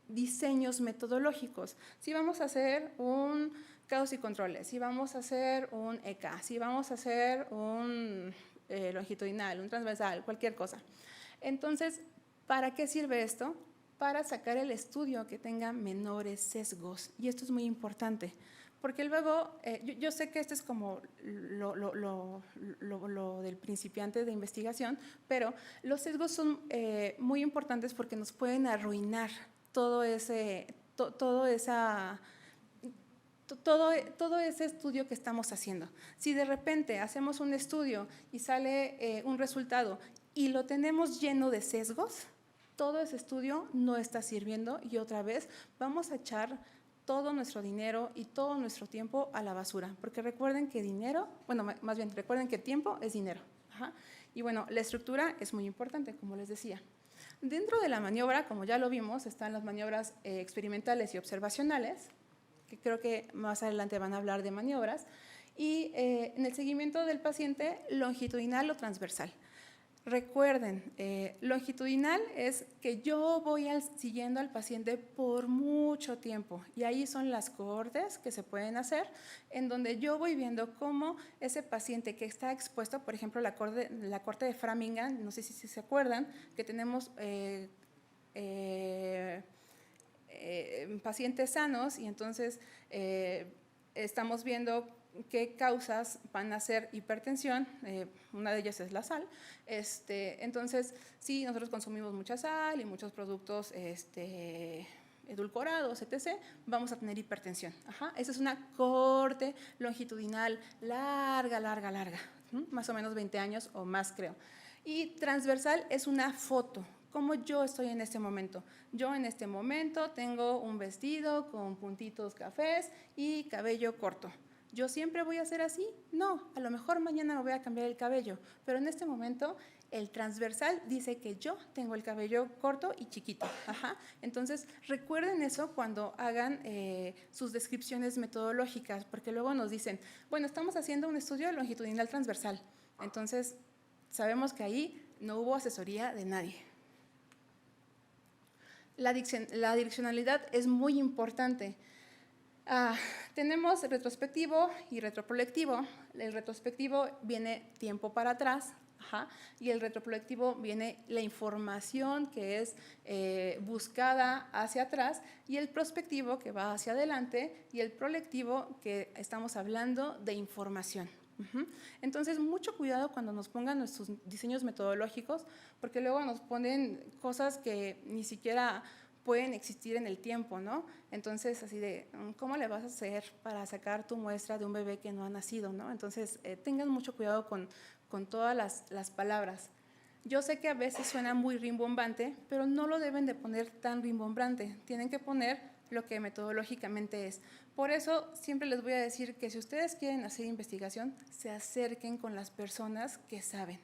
diseños metodológicos. Si vamos a hacer un casos y controles, si vamos a hacer un ECA, si vamos a hacer un longitudinal, un transversal, cualquier cosa. Entonces, ¿para qué sirve esto? Para sacar el estudio que tenga menores sesgos. Y esto es muy importante, porque luego, yo sé que esto es como lo del principiante de investigación, pero los sesgos son muy importantes porque nos pueden arruinar todo ese estudio que estamos haciendo. Si de repente hacemos un estudio y sale un resultado y lo tenemos lleno de sesgos, todo ese estudio no está sirviendo y otra vez vamos a echar todo nuestro dinero y todo nuestro tiempo a la basura, porque recuerden que dinero, bueno, más bien recuerden que tiempo es dinero. Ajá. Y bueno, la estructura es muy importante, como les decía. Dentro de la maniobra, como ya lo vimos, están las maniobras experimentales y observacionales, que creo que más adelante van a hablar de maniobras, y en el seguimiento del paciente, longitudinal o transversal. Recuerden, longitudinal es que yo voy siguiendo al paciente por mucho tiempo y ahí son las cohortes que se pueden hacer en donde yo voy viendo cómo ese paciente que está expuesto, por ejemplo, la cohorte de Framingham, no sé si se acuerdan, que tenemos pacientes sanos y entonces estamos viendo qué causas van a ser hipertensión, una de ellas es la sal. Entonces, si nosotros consumimos mucha sal y muchos productos edulcorados, etc., vamos a tener hipertensión. Ajá. Esa es una cohorte longitudinal larga, más o menos 20 años o más, creo. Y transversal es una foto, como yo estoy en este momento. Yo en este momento tengo un vestido con puntitos cafés y cabello corto. ¿Yo siempre voy a ser así? No, a lo mejor mañana me voy a cambiar el cabello, pero en este momento el transversal dice que yo tengo el cabello corto y chiquito. Ajá. Entonces, recuerden eso cuando hagan sus descripciones metodológicas, porque luego nos dicen, bueno, estamos haciendo un estudio longitudinal transversal. Entonces, sabemos que ahí no hubo asesoría de nadie. La direccionalidad es muy importante. Tenemos retrospectivo y retroproyectivo. El retrospectivo viene tiempo para atrás, ajá, y el retroproyectivo viene la información que es buscada hacia atrás, y el prospectivo que va hacia adelante, y el proyectivo que estamos hablando de información. Entonces, mucho cuidado cuando nos pongan nuestros diseños metodológicos, porque luego nos ponen cosas que ni siquiera pueden existir en el tiempo, ¿no? Entonces, así de, ¿cómo le vas a hacer para sacar tu muestra de un bebé que no ha nacido, ¿no? Entonces, tengan mucho cuidado con todas las palabras. Yo sé que a veces suena muy rimbombante, pero no lo deben de poner tan rimbombante. Tienen que poner lo que metodológicamente es. Por eso, siempre les voy a decir que si ustedes quieren hacer investigación, se acerquen con las personas que saben.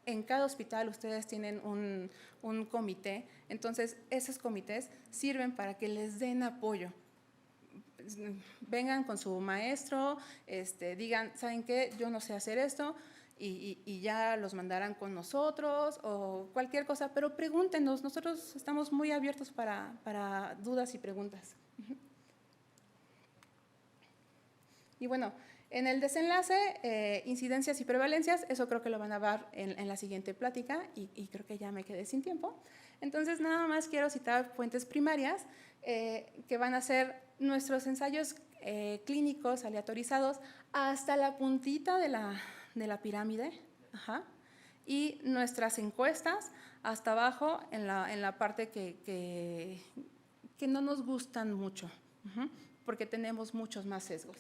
En cada hospital ustedes tienen un comité, entonces esos comités sirven para que les den apoyo. Vengan con su maestro, digan, ¿saben qué? Yo no sé hacer esto, y ya los mandarán con nosotros o cualquier cosa, pero pregúntenos, nosotros estamos muy abiertos para dudas y preguntas. Y bueno, en el desenlace, incidencias y prevalencias, eso creo que lo van a ver en la siguiente plática y creo que ya me quedé sin tiempo. Entonces, nada más quiero citar fuentes primarias que van a ser nuestros ensayos clínicos aleatorizados hasta la puntita de la pirámide, ajá, y nuestras encuestas hasta abajo en la parte que que no nos gustan mucho, porque tenemos muchos más sesgos.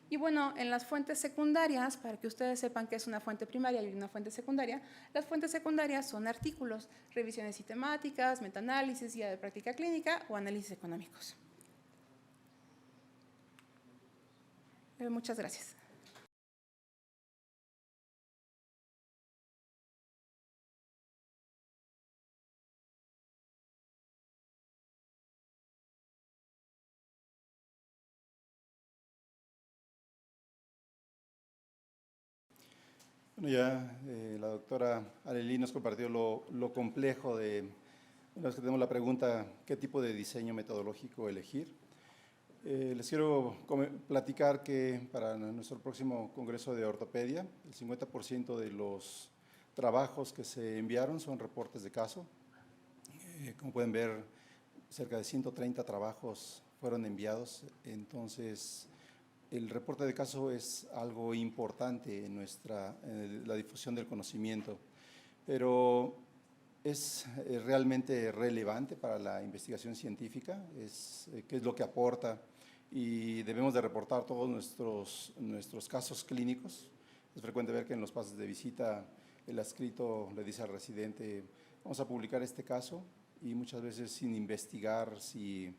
Y bueno, en las fuentes secundarias, para que ustedes sepan qué es una fuente primaria y una fuente secundaria, las fuentes secundarias son artículos, revisiones sistemáticas, metaanálisis, guía de práctica clínica o análisis económicos. Muchas gracias. Bueno, ya la doctora Arely nos compartió lo complejo de, una vez que tenemos la pregunta, ¿qué tipo de diseño metodológico elegir? Les quiero platicar que para nuestro próximo Congreso de Ortopedia, el 50% de los trabajos que se enviaron son reportes de caso. Como pueden ver, cerca de 130 trabajos fueron enviados, entonces el reporte de caso es algo importante en la difusión del conocimiento, pero es realmente relevante para la investigación científica, qué es lo que aporta, y debemos de reportar todos nuestros casos clínicos. Es frecuente ver que en los pases de visita el adscrito le dice al residente, vamos a publicar este caso, y muchas veces sin investigar si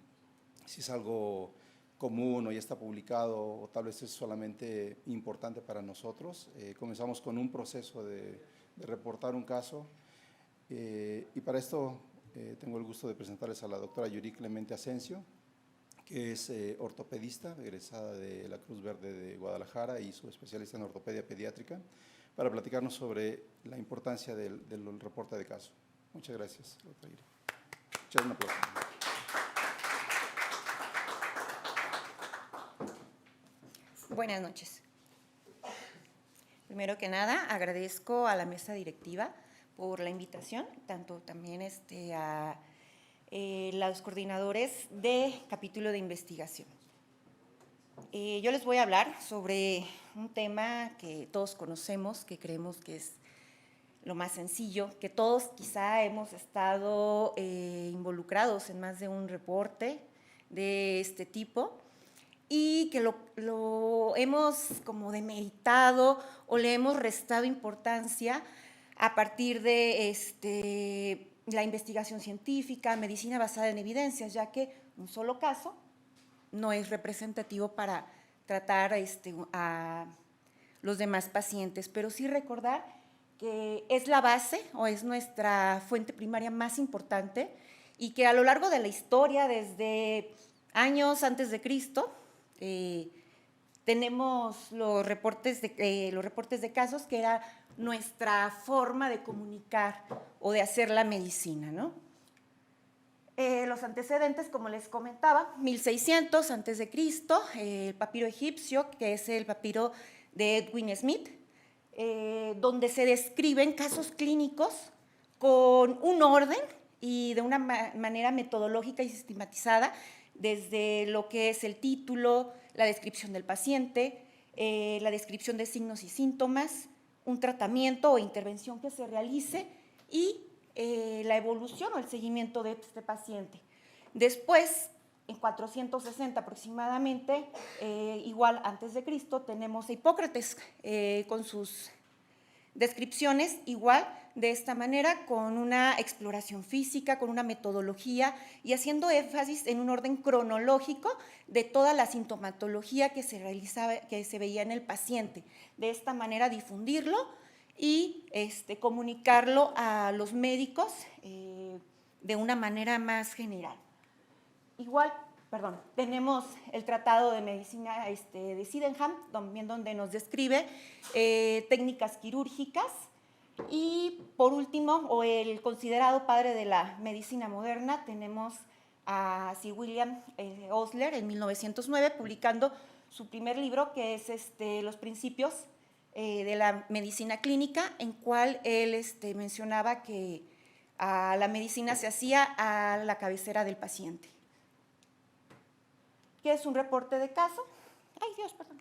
es algo común o ya está publicado o tal vez es solamente importante para nosotros. Comenzamos con un proceso de reportar un caso, y para esto tengo el gusto de presentarles a la doctora Yuri Clemente Asensio, que es ortopedista, egresada de la Cruz Verde de Guadalajara y subespecialista en ortopedia pediátrica, para platicarnos sobre la importancia del reporte de caso. Muchas gracias, doctora Yuri. Muchas gracias. Buenas noches. Primero que nada, agradezco a la mesa directiva por la invitación, tanto también a los coordinadores de capítulo de investigación. Yo les voy a hablar sobre un tema que todos conocemos, que creemos que es lo más sencillo, que todos quizá hemos estado involucrados en más de un reporte de este tipo, y que lo hemos como demeritado o le hemos restado importancia a partir de la investigación científica, medicina basada en evidencias, ya que un solo caso no es representativo para tratar a los demás pacientes, pero sí recordar que es la base o es nuestra fuente primaria más importante y que a lo largo de la historia, desde años antes de Cristo, tenemos los reportes de casos, que era nuestra forma de comunicar o de hacer la medicina, ¿no? Los antecedentes, como les comentaba, 1600 antes de Cristo, el papiro egipcio, que es el papiro de Edwin Smith, donde se describen casos clínicos con un orden y de una manera metodológica y sistematizada, desde lo que es el título, la descripción del paciente, la descripción de signos y síntomas, un tratamiento o intervención que se realice y la evolución o el seguimiento de este paciente. Después, en 460 aproximadamente, igual antes de Cristo, tenemos a Hipócrates con sus descripciones, igual de esta manera, con una exploración física, con una metodología y haciendo énfasis en un orden cronológico de toda la sintomatología que se realizaba, que se veía en el paciente. De esta manera difundirlo y comunicarlo a los médicos de una manera más general. Igual, tenemos el Tratado de Medicina de Sydenham, también donde nos describe técnicas quirúrgicas. Y por último, o el considerado padre de la medicina moderna, tenemos a Sir William Osler en 1909, publicando su primer libro, que es Los principios de la medicina clínica, en cual él mencionaba que la medicina se hacía a la cabecera del paciente. ¿Qué es un reporte de caso? Ay, Dios, perdón.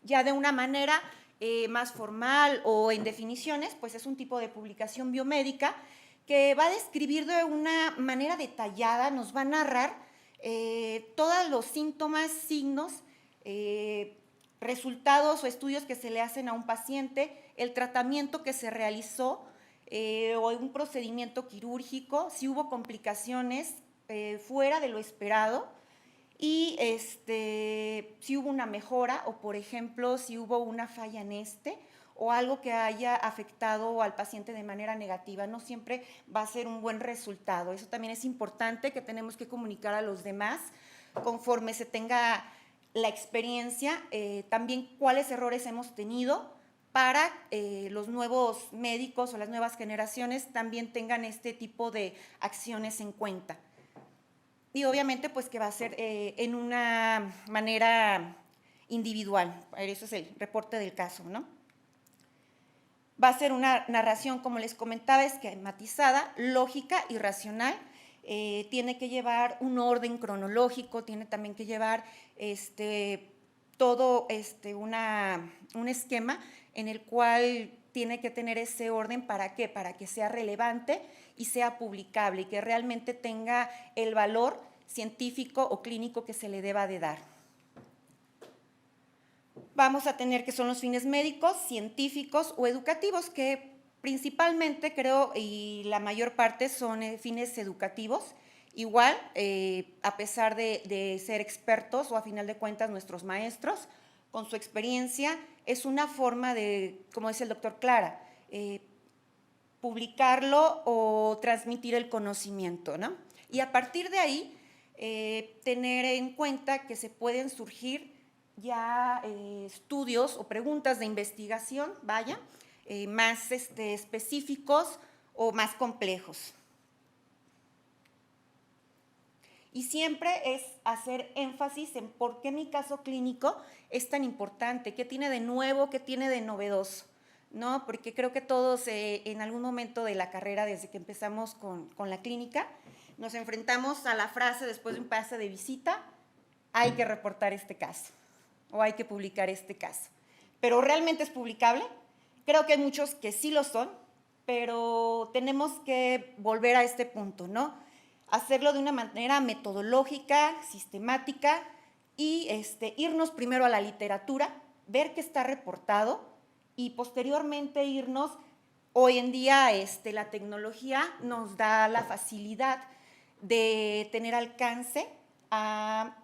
Ya de una manera más formal o en definiciones, pues es un tipo de publicación biomédica que va a describir de una manera detallada, nos va a narrar todos los síntomas, signos, resultados o estudios que se le hacen a un paciente, el tratamiento que se realizó o un procedimiento quirúrgico, si hubo complicaciones fuera de lo esperado y si hubo una mejora o, por ejemplo, si hubo una falla en o algo que haya afectado al paciente de manera negativa. No siempre va a ser un buen resultado. Eso también es importante, que tenemos que comunicar a los demás conforme se tenga la experiencia, también cuáles errores hemos tenido para los nuevos médicos o las nuevas generaciones también tengan este tipo de acciones en cuenta. Y obviamente pues que va a ser en una manera individual. Eso es el reporte del caso, ¿no? Va a ser una narración, como les comentaba, esquematizada, lógica y racional. Tiene que llevar un orden cronológico, tiene también que llevar todo un esquema en el cual tiene que tener ese orden. ¿Para qué? Para que sea relevante y sea publicable y que realmente tenga el valor científico o clínico que se le deba de dar. Vamos a tener que son los fines médicos, científicos o educativos, que principalmente creo y la mayor parte son fines educativos. Igual, a pesar de ser expertos o a final de cuentas nuestros maestros, con su experiencia, es una forma de, como dice el doctor Clara, publicarlo o transmitir el conocimiento, ¿no? Y a partir de ahí, tener en cuenta que se pueden surgir ya estudios o preguntas de investigación, más específicos o más complejos. Y siempre es hacer énfasis en por qué mi caso clínico es tan importante, qué tiene de nuevo, qué tiene de novedoso, ¿no? Porque creo que todos en algún momento de la carrera, desde que empezamos con la clínica, nos enfrentamos a la frase después de un pase de visita: hay que reportar este caso o hay que publicar este caso. ¿Pero realmente es publicable? Creo que hay muchos que sí lo son, pero tenemos que volver a este punto, ¿no? Hacerlo de una manera metodológica, sistemática y irnos primero a la literatura, ver qué está reportado y posteriormente irnos. Hoy en día la tecnología nos da la facilidad de tener alcance a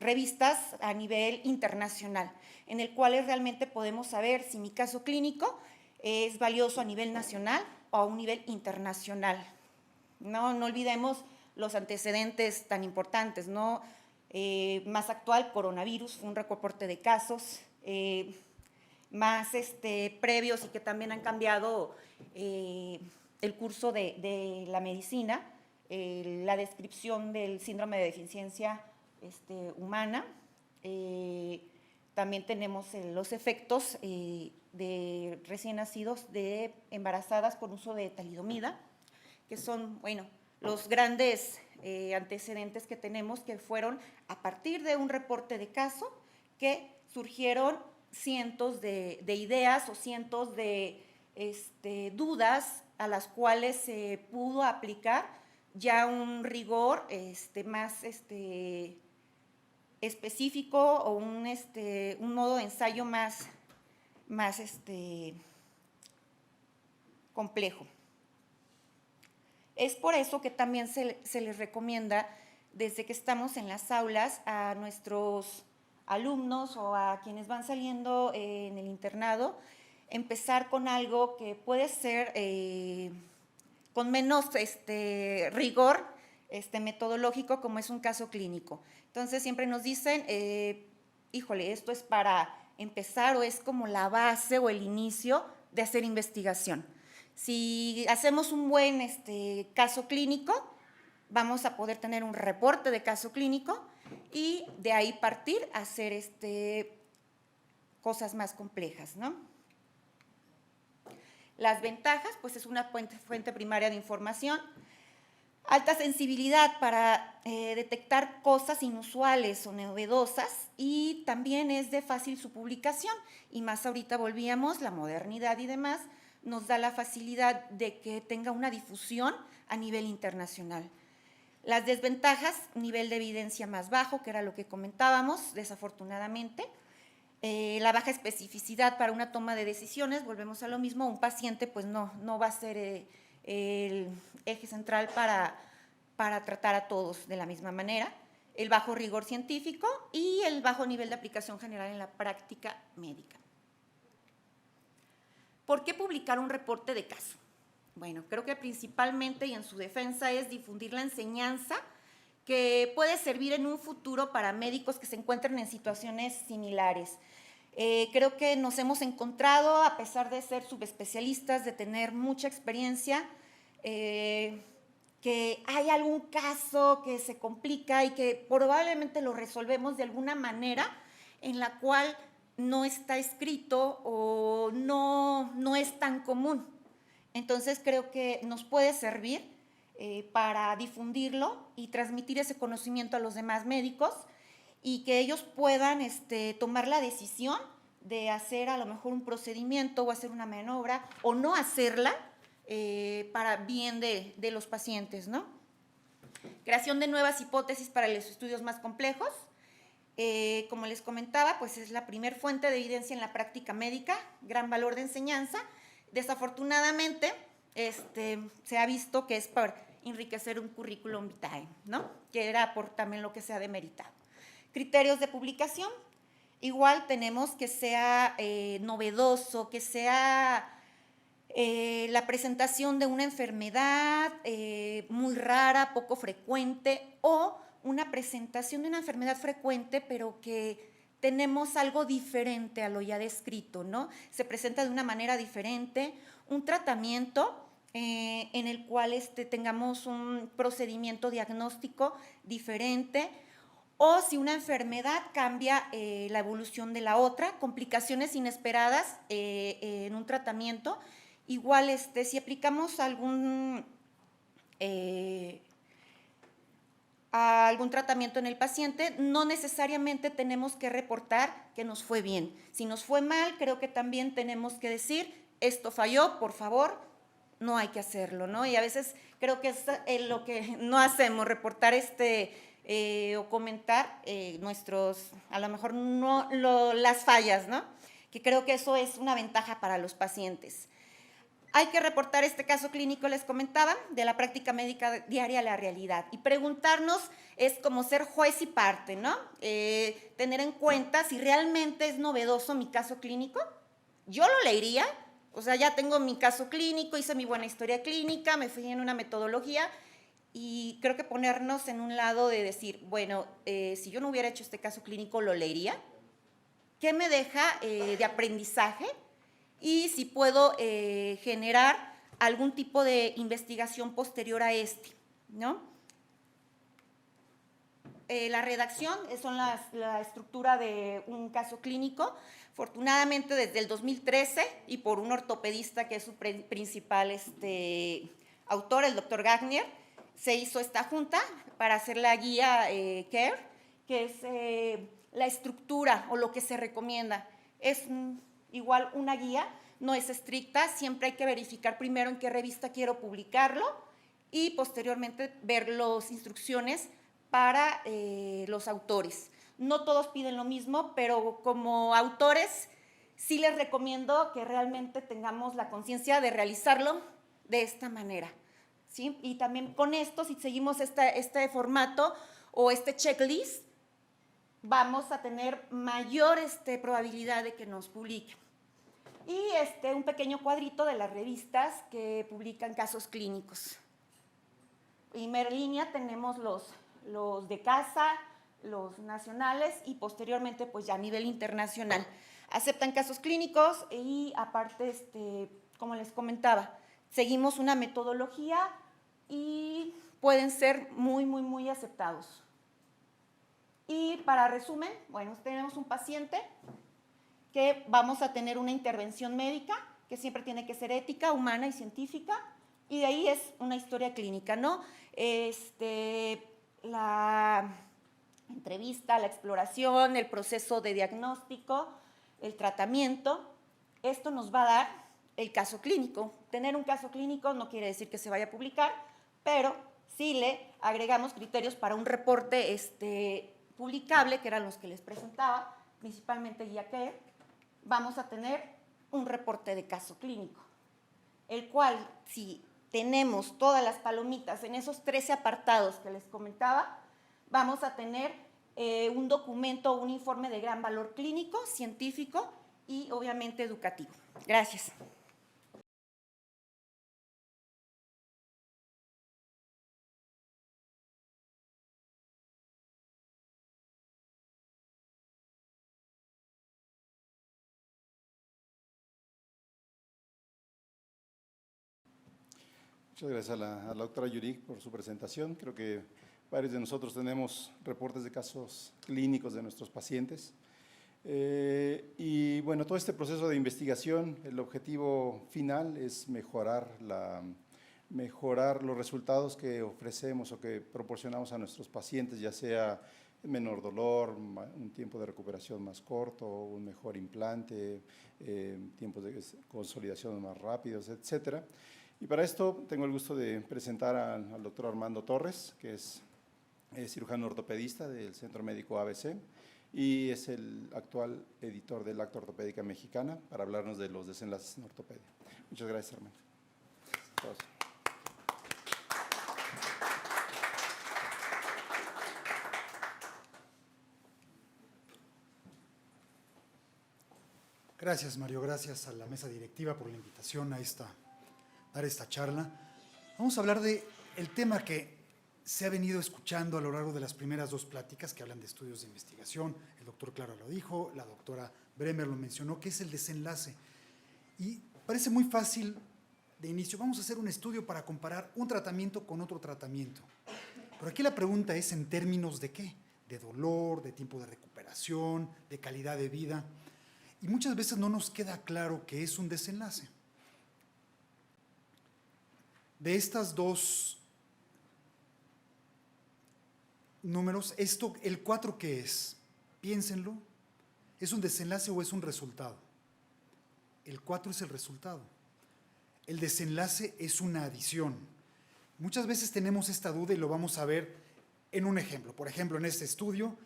revistas a nivel internacional, en el cual realmente podemos saber si mi caso clínico es valioso a nivel nacional o a un nivel internacional. No olvidemos los antecedentes tan importantes, ¿no? Más actual, coronavirus, un reporte de casos, más previos y que también han cambiado el curso de la medicina, la descripción del síndrome de deficiencia humana. También tenemos los efectos de recién nacidos, de embarazadas por uso de talidomida, que son, los grandes antecedentes que tenemos, que fueron a partir de un reporte de caso que surgieron cientos de ideas o cientos de dudas a las cuales se pudo aplicar ya un rigor más específico o un modo de ensayo más complejo. Es por eso que también se les recomienda, desde que estamos en las aulas, a nuestros alumnos o a quienes van saliendo en el internado, empezar con algo que puede ser con menos rigor metodológico, como es un caso clínico. Entonces siempre nos dicen, híjole, esto es para empezar o es como la base o el inicio de hacer investigación. Si hacemos un buen caso clínico, vamos a poder tener un reporte de caso clínico y de ahí partir a hacer cosas más complejas, ¿no? Las ventajas, pues es una fuente primaria de información, alta sensibilidad para detectar cosas inusuales o novedosas, y también es de fácil su publicación, y más ahorita volvíamos, la modernidad y demás, nos da la facilidad de que tenga una difusión a nivel internacional. Las desventajas, nivel de evidencia más bajo, que era lo que comentábamos, desafortunadamente. La baja especificidad para una toma de decisiones, volvemos a lo mismo, un paciente pues no va a ser el eje central para tratar a todos de la misma manera. El bajo rigor científico y el bajo nivel de aplicación general en la práctica médica. ¿Por qué publicar un reporte de caso? Bueno, creo que principalmente y en su defensa es difundir la enseñanza que puede servir en un futuro para médicos que se encuentren en situaciones similares. Creo que nos hemos encontrado, a pesar de ser subespecialistas, de tener mucha experiencia, que hay algún caso que se complica y que probablemente lo resolvemos de alguna manera en la cual no está escrito o no es tan común. Entonces creo que nos puede servir para difundirlo y transmitir ese conocimiento a los demás médicos y que ellos puedan tomar la decisión de hacer a lo mejor un procedimiento o hacer una maniobra o no hacerla para bien de los pacientes, ¿no? Creación de nuevas hipótesis para los estudios más complejos. Como les comentaba, pues es la primer fuente de evidencia en la práctica médica, gran valor de enseñanza. Desafortunadamente, se ha visto que es para enriquecer un currículum vitae, ¿no? Que era por también lo que se ha demeritado. Criterios de publicación, igual tenemos que sea novedoso, que sea la presentación de una enfermedad muy rara, poco frecuente, o una presentación de una enfermedad frecuente, pero que tenemos algo diferente a lo ya descrito, ¿no? Se presenta de una manera diferente, un tratamiento en el cual tengamos un procedimiento diagnóstico diferente, o si una enfermedad cambia la evolución de la otra, complicaciones inesperadas en un tratamiento. Igual, si aplicamos algún tratamiento en el paciente, no necesariamente tenemos que reportar que nos fue bien. Si nos fue mal, creo que también tenemos que decir, esto falló, por favor, no hay que hacerlo, ¿no? Y a veces creo que es lo que no hacemos, reportar o comentar a lo mejor las fallas, ¿no? Que creo que eso es una ventaja para los pacientes. Hay que reportar este caso clínico, les comentaba, de la práctica médica diaria a la realidad. Y preguntarnos es como ser juez y parte, ¿no? Tener en cuenta si realmente es novedoso mi caso clínico. Yo lo leería, o sea, ya tengo mi caso clínico, hice mi buena historia clínica, me fui en una metodología y creo que ponernos en un lado de decir, bueno, si yo no hubiera hecho este caso clínico, ¿lo leería? ¿Qué me deja de aprendizaje? Y si puedo generar algún tipo de investigación posterior a ¿no? La redacción son la estructura de un caso clínico. Afortunadamente, desde el 2013, y por un ortopedista que es su principal autor, el doctor Gagnier, se hizo esta junta para hacer la guía CARE, que es la estructura o lo que se recomienda. Es igual una guía, no es estricta, siempre hay que verificar primero en qué revista quiero publicarlo y posteriormente ver las instrucciones para los autores. No todos piden lo mismo, pero como autores sí les recomiendo que realmente tengamos la conciencia de realizarlo de esta manera, ¿sí? Y también con esto, si seguimos este formato o este checklist, vamos a tener mayor probabilidad de que nos publiquen. Y un pequeño cuadrito de las revistas que publican casos clínicos. Primera línea tenemos los de casa, los nacionales y posteriormente pues ya a nivel internacional. Aceptan casos clínicos y aparte, como les comentaba, seguimos una metodología y pueden ser muy, muy, muy aceptados. Y para resumen, bueno, tenemos un paciente que vamos a tener una intervención médica, que siempre tiene que ser ética, humana y científica, y de ahí es una historia clínica, ¿no? La entrevista, la exploración, el proceso de diagnóstico, el tratamiento. Esto nos va a dar el caso clínico. Tener un caso clínico no quiere decir que se vaya a publicar, pero sí le agregamos criterios para un reporte publicable, que eran los que les presentaba, principalmente guía CARE. Vamos a tener un reporte de caso clínico, el cual, si tenemos todas las palomitas en esos 13 apartados que les comentaba, vamos a tener un documento, un informe de gran valor clínico, científico y obviamente educativo. Gracias. Muchas gracias a la doctora Yurik por su presentación. Creo que varios de nosotros tenemos reportes de casos clínicos de nuestros pacientes. Y bueno, todo este proceso de investigación, el objetivo final es mejorar los resultados que ofrecemos o que proporcionamos a nuestros pacientes, ya sea menor dolor, un tiempo de recuperación más corto, un mejor implante, tiempos de consolidación más rápidos, etcétera. Y para esto tengo el gusto de presentar al doctor Armando Torres, que es cirujano ortopedista del Centro Médico ABC y es el actual editor del Acta Ortopédica Mexicana, para hablarnos de los desenlaces en ortopedia. Muchas gracias, Armando. Gracias. Gracias, Mario. Gracias a la mesa directiva por la invitación a dar esta charla. Vamos a hablar del tema que se ha venido escuchando a lo largo de las primeras dos pláticas que hablan de estudios de investigación. El doctor Clara lo dijo, la doctora Bremer lo mencionó, que es el desenlace. Y parece muy fácil de inicio. Vamos a hacer un estudio para comparar un tratamiento con otro tratamiento. Pero aquí la pregunta es en términos de qué, de dolor, de tiempo de recuperación, de calidad de vida. Y muchas veces no nos queda claro qué es un desenlace. De estas dos números, el 4, ¿qué es? Piénsenlo. ¿Es un desenlace o es un resultado? El 4 es el resultado. El desenlace es una adición. Muchas veces tenemos esta duda y lo vamos a ver en un ejemplo. Por ejemplo, en este estudio,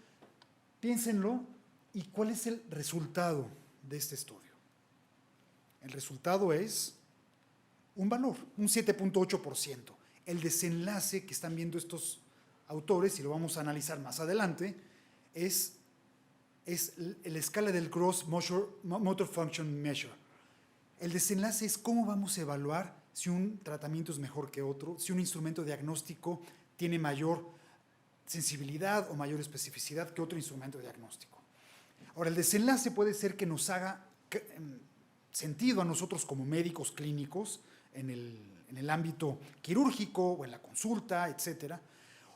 piénsenlo y ¿cuál es el resultado de este estudio? El resultado es un valor, un 7.8%. El desenlace que están viendo estos autores, y lo vamos a analizar más adelante, es la escala del Gross Motor Function Measure. El desenlace es cómo vamos a evaluar si un tratamiento es mejor que otro, si un instrumento diagnóstico tiene mayor sensibilidad o mayor especificidad que otro instrumento diagnóstico. Ahora, el desenlace puede ser que nos haga sentido a nosotros como médicos clínicos en el ámbito quirúrgico o en la consulta, etcétera,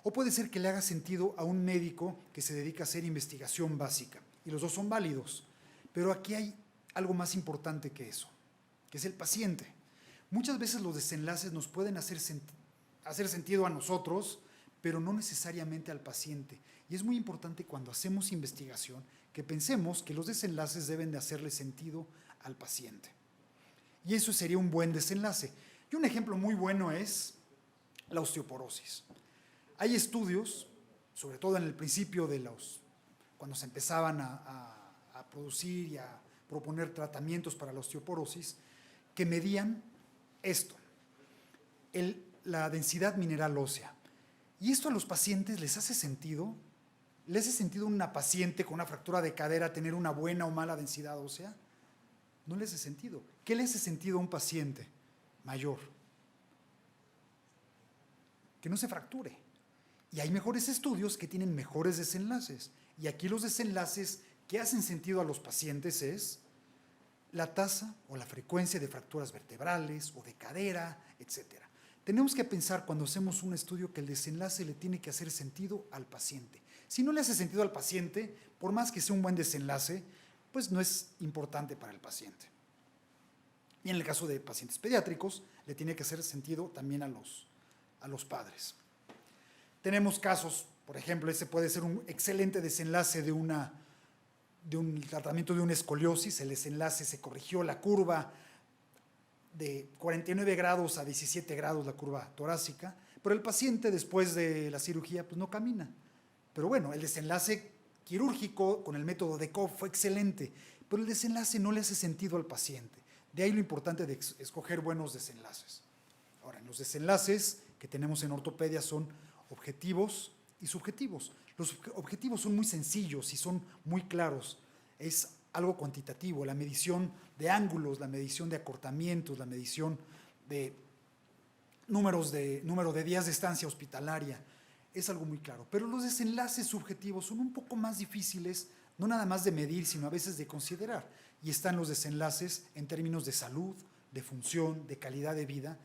o puede ser que le haga sentido a un médico que se dedica a hacer investigación básica, y los dos son válidos, pero aquí hay algo más importante que eso, que es el paciente. Muchas veces los desenlaces nos pueden hacer sentido a nosotros, pero no necesariamente al paciente, y es muy importante cuando hacemos investigación que pensemos que los desenlaces deben de hacerle sentido al paciente. Y eso sería un buen desenlace. Y un ejemplo muy bueno es la osteoporosis. Hay estudios, sobre todo en el principio cuando se empezaban a producir y a proponer tratamientos para la osteoporosis, que medían esto, la densidad mineral ósea. Y esto a los pacientes les hace sentido. ¿Le hace sentido a una paciente con una fractura de cadera tener una buena o mala densidad ósea? No le hace sentido. ¿Qué le hace sentido a un paciente mayor? Que no se fracture. Y hay mejores estudios que tienen mejores desenlaces. Y aquí los desenlaces que hacen sentido a los pacientes es la tasa o la frecuencia de fracturas vertebrales o de cadera, etc. Tenemos que pensar cuando hacemos un estudio que el desenlace le tiene que hacer sentido al paciente. Si no le hace sentido al paciente, por más que sea un buen desenlace, pues no es importante para el paciente. Y en el caso de pacientes pediátricos, le tiene que hacer sentido también a los padres. Tenemos casos, por ejemplo, ese puede ser un excelente desenlace de un tratamiento de una escoliosis. El desenlace se corrigió la curva de 49 grados a 17 grados la curva torácica, pero el paciente después de la cirugía pues no camina. Pero bueno, el desenlace quirúrgico con el método de Koch fue excelente, pero el desenlace no le hace sentido al paciente. De ahí lo importante de escoger buenos desenlaces. Ahora, los desenlaces que tenemos en ortopedia son objetivos y subjetivos. Los objetivos son muy sencillos y son muy claros. Es algo cuantitativo, la medición de ángulos, la medición de acortamientos, la medición de número de días de estancia hospitalaria. Es algo muy claro. Pero los desenlaces subjetivos son un poco más difíciles, no nada más de medir, sino a veces de considerar. Y están los desenlaces en términos de salud, de función, de calidad de vida.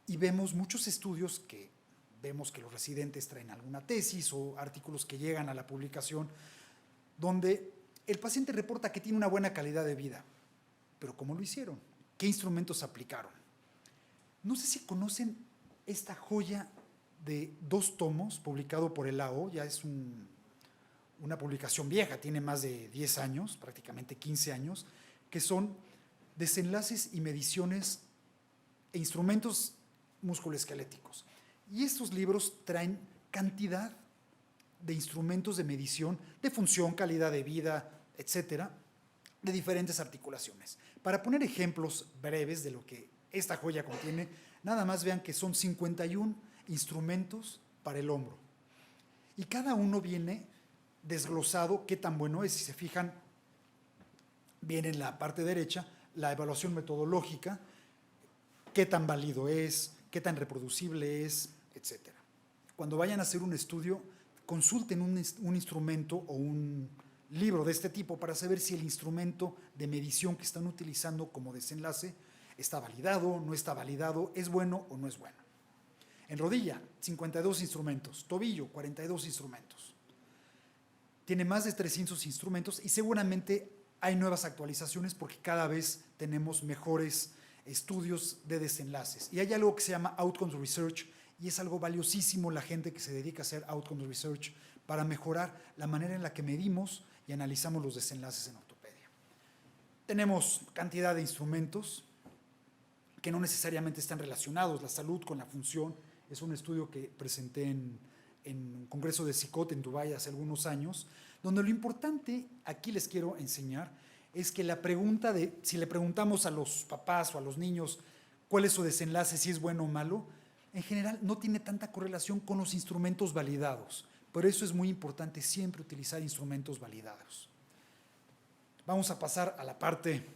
Y vemos muchos estudios que vemos que los residentes traen alguna tesis o artículos que llegan a la publicación, donde el paciente reporta que tiene una buena calidad de vida. Pero ¿cómo lo hicieron? ¿Qué instrumentos aplicaron? No sé si conocen esta joya de 2 tomos, publicado por el AO, ya es una publicación vieja, tiene más de 10 años, prácticamente 15 años, que son desenlaces y mediciones e instrumentos musculoesqueléticos. Y estos libros traen cantidad de instrumentos de medición de función, calidad de vida, etcétera, de diferentes articulaciones. Para poner ejemplos breves de lo que esta joya contiene, nada más vean que son 51 instrumentos para el hombro. Y cada uno viene desglosado qué tan bueno es. Si se fijan, viene en la parte derecha la evaluación metodológica, qué tan válido es, qué tan reproducible es, etc. Cuando vayan a hacer un estudio, consulten un instrumento o un libro de este tipo para saber si el instrumento de medición que están utilizando como desenlace está validado, no está validado, es bueno o no es bueno. En rodilla, 52 instrumentos. Tobillo, 42 instrumentos. Tiene más de 300 instrumentos y seguramente hay nuevas actualizaciones porque cada vez tenemos mejores estudios de desenlaces. Y hay algo que se llama Outcomes Research y es algo valiosísimo la gente que se dedica a hacer Outcomes Research para mejorar la manera en la que medimos y analizamos los desenlaces en ortopedia. Tenemos cantidad de instrumentos que no necesariamente están relacionados, la salud con la función. Es un estudio que presenté en un congreso de CICOT en Dubái hace algunos años, donde lo importante, aquí les quiero enseñar, es que la pregunta de si le preguntamos a los papás o a los niños cuál es su desenlace, si es bueno o malo, en general no tiene tanta correlación con los instrumentos validados. Por eso es muy importante siempre utilizar instrumentos validados. Vamos a pasar a la parte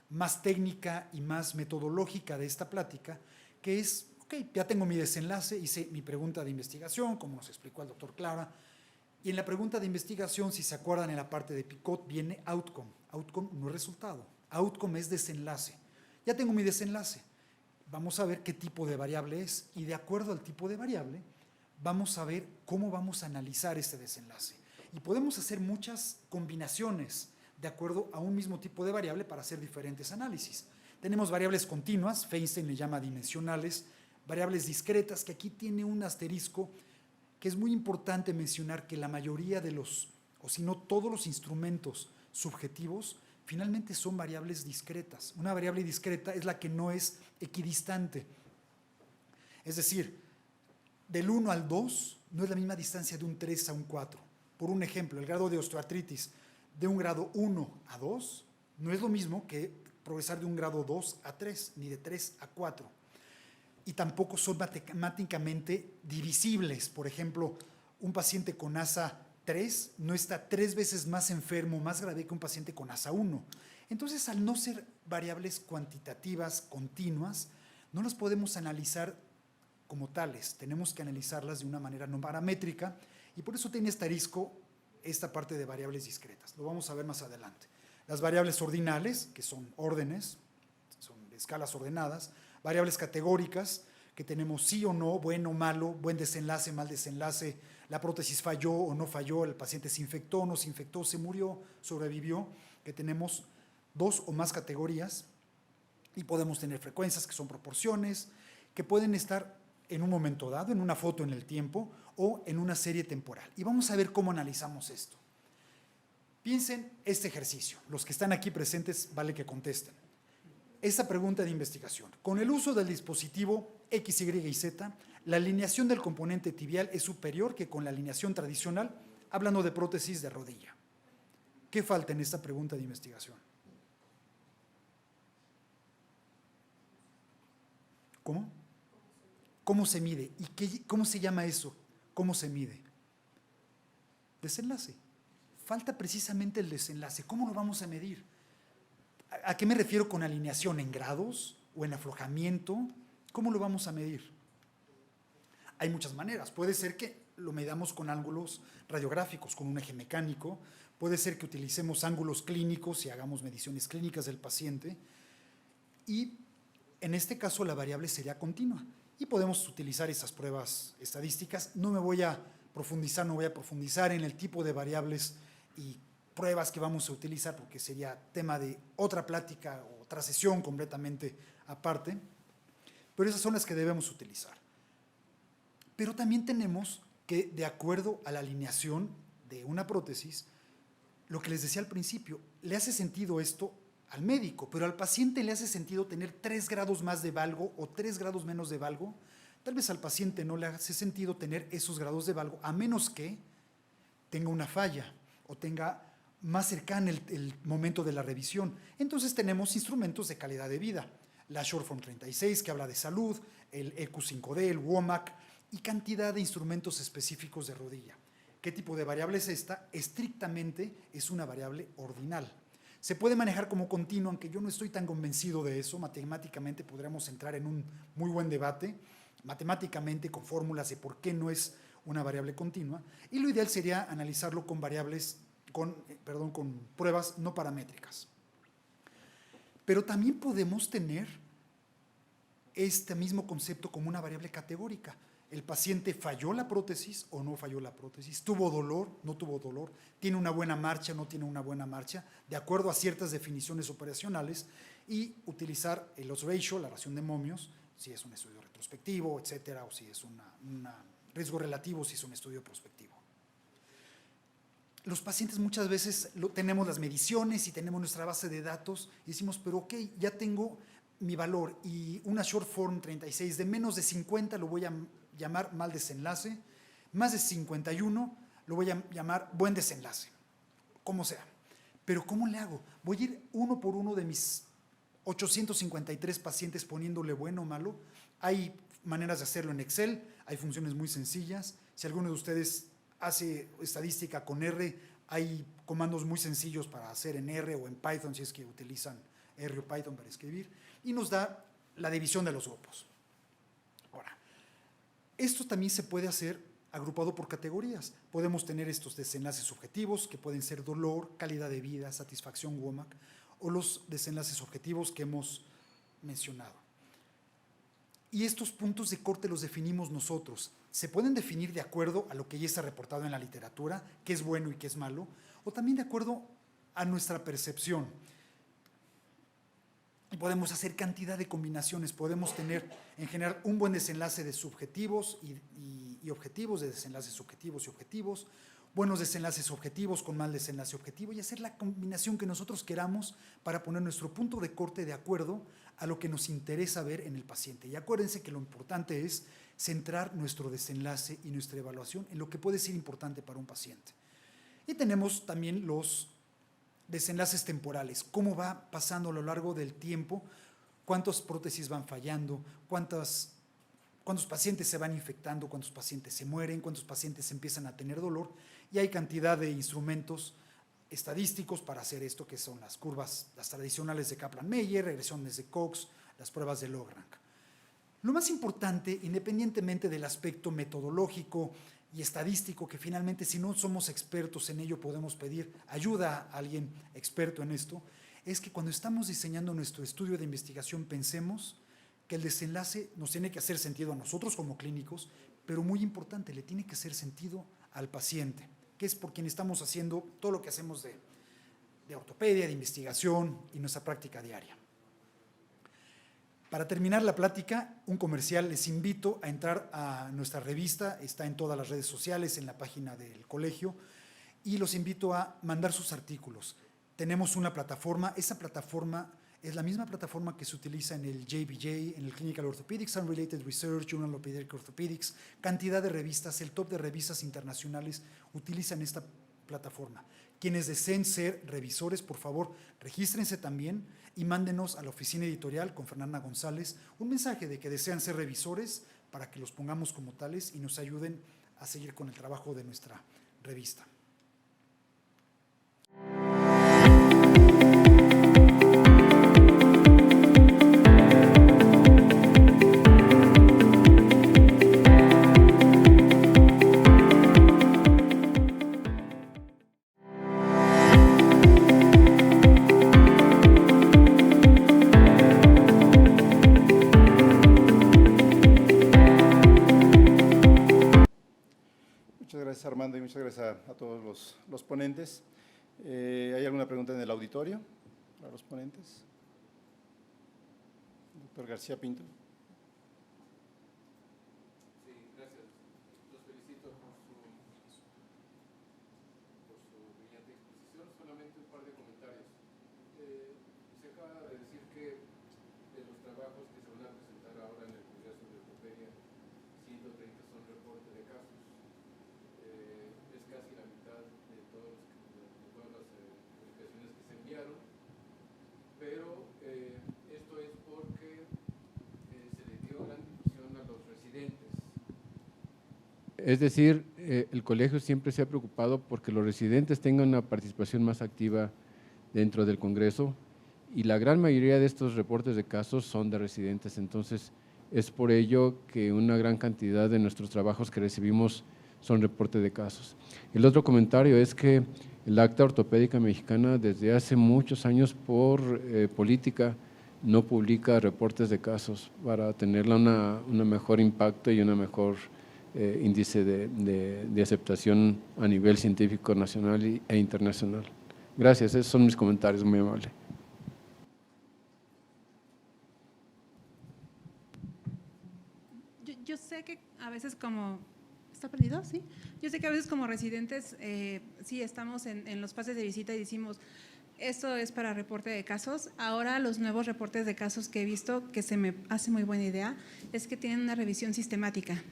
más técnica y más metodológica de esta plática, que es, ok, ya tengo mi desenlace, hice mi pregunta de investigación, como nos explicó el doctor Clara, y en la pregunta de investigación, si se acuerdan en la parte de Picot, viene outcome. Outcome no es resultado, outcome es desenlace. Ya tengo mi desenlace, vamos a ver qué tipo de variable es, y de acuerdo al tipo de variable, vamos a ver cómo vamos a analizar este desenlace. Y podemos hacer muchas combinaciones de acuerdo a un mismo tipo de variable para hacer diferentes análisis. Tenemos variables continuas, Feinstein le llama dimensionales, variables discretas, que aquí tiene un asterisco, que es muy importante mencionar que la mayoría de los, o si no todos los instrumentos subjetivos, finalmente son variables discretas. Una variable discreta es la que no es equidistante. Es decir, del 1 al 2 no es la misma distancia de un 3 a un 4. Por un ejemplo, el grado de osteoartritis de un grado 1 a 2 no es lo mismo que progresar de un grado 2 a 3, ni de 3 a 4. Y tampoco son matemáticamente divisibles. Por ejemplo, un paciente con ASA 3 no está 3 veces más enfermo, más grave que un paciente con ASA 1. Entonces, al no ser variables cuantitativas continuas, no las podemos analizar como tales. Tenemos que analizarlas de una manera no paramétrica y por eso tiene asterisco esta parte de variables discretas. Lo vamos a ver más adelante. Las variables ordinales, que son órdenes, son escalas ordenadas, variables categóricas, que tenemos sí o no, bueno o malo, buen desenlace, mal desenlace, la prótesis falló o no falló, el paciente se infectó o no se infectó, se murió, sobrevivió, que tenemos 2 o más categorías y podemos tener frecuencias que son proporciones, que pueden estar en un momento dado, en una foto en el tiempo o en una serie temporal. Y vamos a ver cómo analizamos esto. Piensen este ejercicio. Los que están aquí presentes, vale que contesten. esta pregunta de investigación. Con el uso del dispositivo X, Y y Z, la alineación del componente tibial es superior que con la alineación tradicional, hablando de prótesis de rodilla. ¿Qué falta en esta pregunta de investigación? ¿Cómo? ¿Cómo se mide? ¿Y cómo se llama eso? ¿Cómo se mide? Desenlace. Falta precisamente el desenlace. ¿Cómo lo vamos a medir? ¿A qué me refiero con alineación? ¿En grados o en aflojamiento? ¿Cómo lo vamos a medir? Hay muchas maneras. Puede ser que lo medamos con ángulos radiográficos, con un eje mecánico. Puede ser que utilicemos ángulos clínicos y hagamos mediciones clínicas del paciente. Y en este caso la variable sería continua. Y podemos utilizar esas pruebas estadísticas. No voy a profundizar en el tipo de variables y pruebas que vamos a utilizar porque sería tema de otra plática o otra sesión completamente aparte, pero esas son las que debemos utilizar. Pero también tenemos que, de acuerdo a la alineación de una prótesis, lo que les decía al principio, le hace sentido esto al médico, pero al paciente le hace sentido tener 3 grados más de valgo o 3 grados menos de valgo. Tal vez al paciente no le hace sentido tener esos grados de valgo, a menos que tenga una falla o tenga más cercana el momento de la revisión. Entonces tenemos instrumentos de calidad de vida, la Shortform 36 que habla de salud, el EQ5D, el WOMAC y cantidad de instrumentos específicos de rodilla. ¿Qué tipo de variable es esta? Estrictamente es una variable ordinal. Se puede manejar como continuo, aunque yo no estoy tan convencido de eso. Matemáticamente podríamos entrar en un muy buen debate, matemáticamente con fórmulas de por qué no es una variable continua, y lo ideal sería analizarlo con con pruebas no paramétricas. Pero también podemos tener este mismo concepto como una variable categórica. El paciente falló la prótesis o no falló la prótesis, tuvo dolor, no tuvo dolor, tiene una buena marcha, no tiene una buena marcha, de acuerdo a ciertas definiciones operacionales, y utilizar el odds ratio, la ración de momios, si es un estudio retrospectivo, etcétera, o si es un riesgo relativo, si es un estudio prospectivo. Los pacientes muchas veces tenemos las mediciones y tenemos nuestra base de datos y decimos, pero ok, ya tengo mi valor y una Shortform 36 de menos de 50 lo voy a llamar mal desenlace, más de 51 lo voy a llamar buen desenlace, como sea. Pero ¿cómo le hago? Voy a ir uno por uno de mis 853 pacientes poniéndole bueno o malo. Hay maneras de hacerlo en Excel, hay funciones muy sencillas. Si alguno de ustedes hace estadística con R, hay comandos muy sencillos para hacer en R o en Python, si es que utilizan R o Python para escribir, y nos da la división de los grupos. Ahora, esto también se puede hacer agrupado por categorías. Podemos tener estos desenlaces subjetivos, que pueden ser dolor, calidad de vida, satisfacción, WOMAC, o los desenlaces objetivos que hemos mencionado. Y estos puntos de corte los definimos nosotros. Se pueden definir de acuerdo a lo que ya está reportado en la literatura, qué es bueno y qué es malo, o también de acuerdo a nuestra percepción. Y podemos hacer cantidad de combinaciones, podemos tener en general un buen desenlace de subjetivos y objetivos, de desenlaces subjetivos y objetivos, buenos desenlaces objetivos con mal desenlace objetivo, y hacer la combinación que nosotros queramos para poner nuestro punto de corte de acuerdo a lo que nos interesa ver en el paciente. Y acuérdense que lo importante es centrar nuestro desenlace y nuestra evaluación en lo que puede ser importante para un paciente. Y tenemos también los desenlaces temporales, cómo va pasando a lo largo del tiempo, cuántas prótesis van fallando, cuántos pacientes se van infectando, cuántos pacientes se mueren, cuántos pacientes empiezan a tener dolor, y hay cantidad de instrumentos estadísticos para hacer esto, que son las curvas, las tradicionales de Kaplan-Meier, regresiones de Cox, las pruebas de Log-Rank. Lo más importante, independientemente del aspecto metodológico y estadístico, que finalmente si no somos expertos en ello podemos pedir ayuda a alguien experto en esto, es que cuando estamos diseñando nuestro estudio de investigación pensemos que el desenlace nos tiene que hacer sentido a nosotros como clínicos, pero muy importante, le tiene que hacer sentido al paciente, que es por quien estamos haciendo todo lo que hacemos de ortopedia, de investigación y nuestra práctica diaria. Para terminar la plática, un comercial, les invito a entrar a nuestra revista, está en todas las redes sociales, en la página del colegio, y los invito a mandar sus artículos. Tenemos una plataforma, esa plataforma Es la misma plataforma que se utiliza en el JBJ, en el Clinical Orthopedics and Related Research, Journal of Pediatric Orthopedics, cantidad de revistas, el top de revistas internacionales utilizan esta plataforma. Quienes deseen ser revisores, por favor, regístrense también y mándenos a la oficina editorial con Fernanda González un mensaje de que desean ser revisores para que los pongamos como tales y nos ayuden a seguir con el trabajo de nuestra revista. Muchas gracias, Armando, y muchas gracias a todos los ponentes. ¿Hay alguna pregunta en el auditorio para los ponentes? Doctor García Pinto. Sí, gracias. Los felicito por su brillante exposición. Solamente un par de comentarios. Se acaba de decir que de los trabajos que se van a presentar ahora en el Congreso de Ortopedia, 130 son reportes de casos. Es casi la mitad de todas las publicaciones que se enviaron, pero esto es porque se le dio gran difusión a los residentes. Es decir, el colegio siempre se ha preocupado porque los residentes tengan una participación más activa dentro del Congreso y la gran mayoría de estos reportes de casos son de residentes, entonces es por ello que una gran cantidad de nuestros trabajos que recibimos son reportes de casos. El otro comentario es que el Acta Ortopédica Mexicana desde hace muchos años por política no publica reportes de casos para tenerla un mejor impacto y una mejor índice de aceptación a nivel científico nacional e internacional. Gracias, esos son mis comentarios, muy amable. Yo sé que a veces como… ¿Está perdido? Sí. Yo sé que a veces como residentes, sí estamos en los pases de visita y decimos, esto es para reporte de casos. Ahora los nuevos reportes de casos que he visto, que se me hace muy buena idea, es que tienen una revisión sistemática.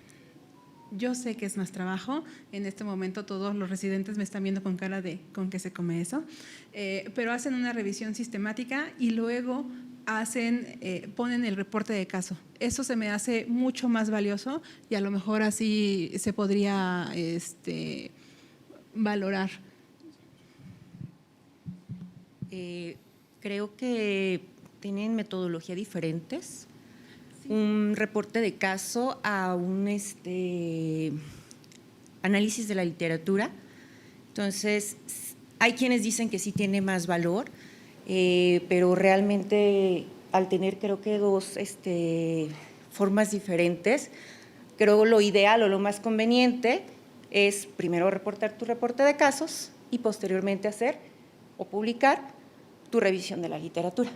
Yo sé que es más trabajo, en este momento todos los residentes me están viendo con cara de ¿con qué se come eso? Pero hacen una revisión sistemática y luego ponen el reporte de caso. Eso se me hace mucho más valioso y a lo mejor así se podría valorar. Creo que tienen metodología diferentes. Un reporte de caso a un análisis de la literatura. Entonces, hay quienes dicen que sí tiene más valor, pero realmente al tener creo que dos formas diferentes, creo lo ideal o lo más conveniente es primero reportar tu reporte de casos y posteriormente hacer o publicar tu revisión de la literatura.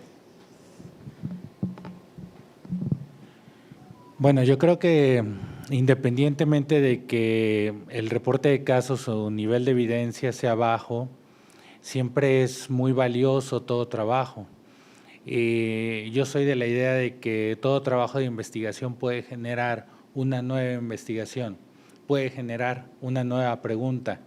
Bueno, yo creo que independientemente de que el reporte de casos o nivel de evidencia sea bajo, siempre es muy valioso todo trabajo. Yo soy de la idea de que todo trabajo de investigación puede generar una nueva investigación, puede generar una nueva pregunta.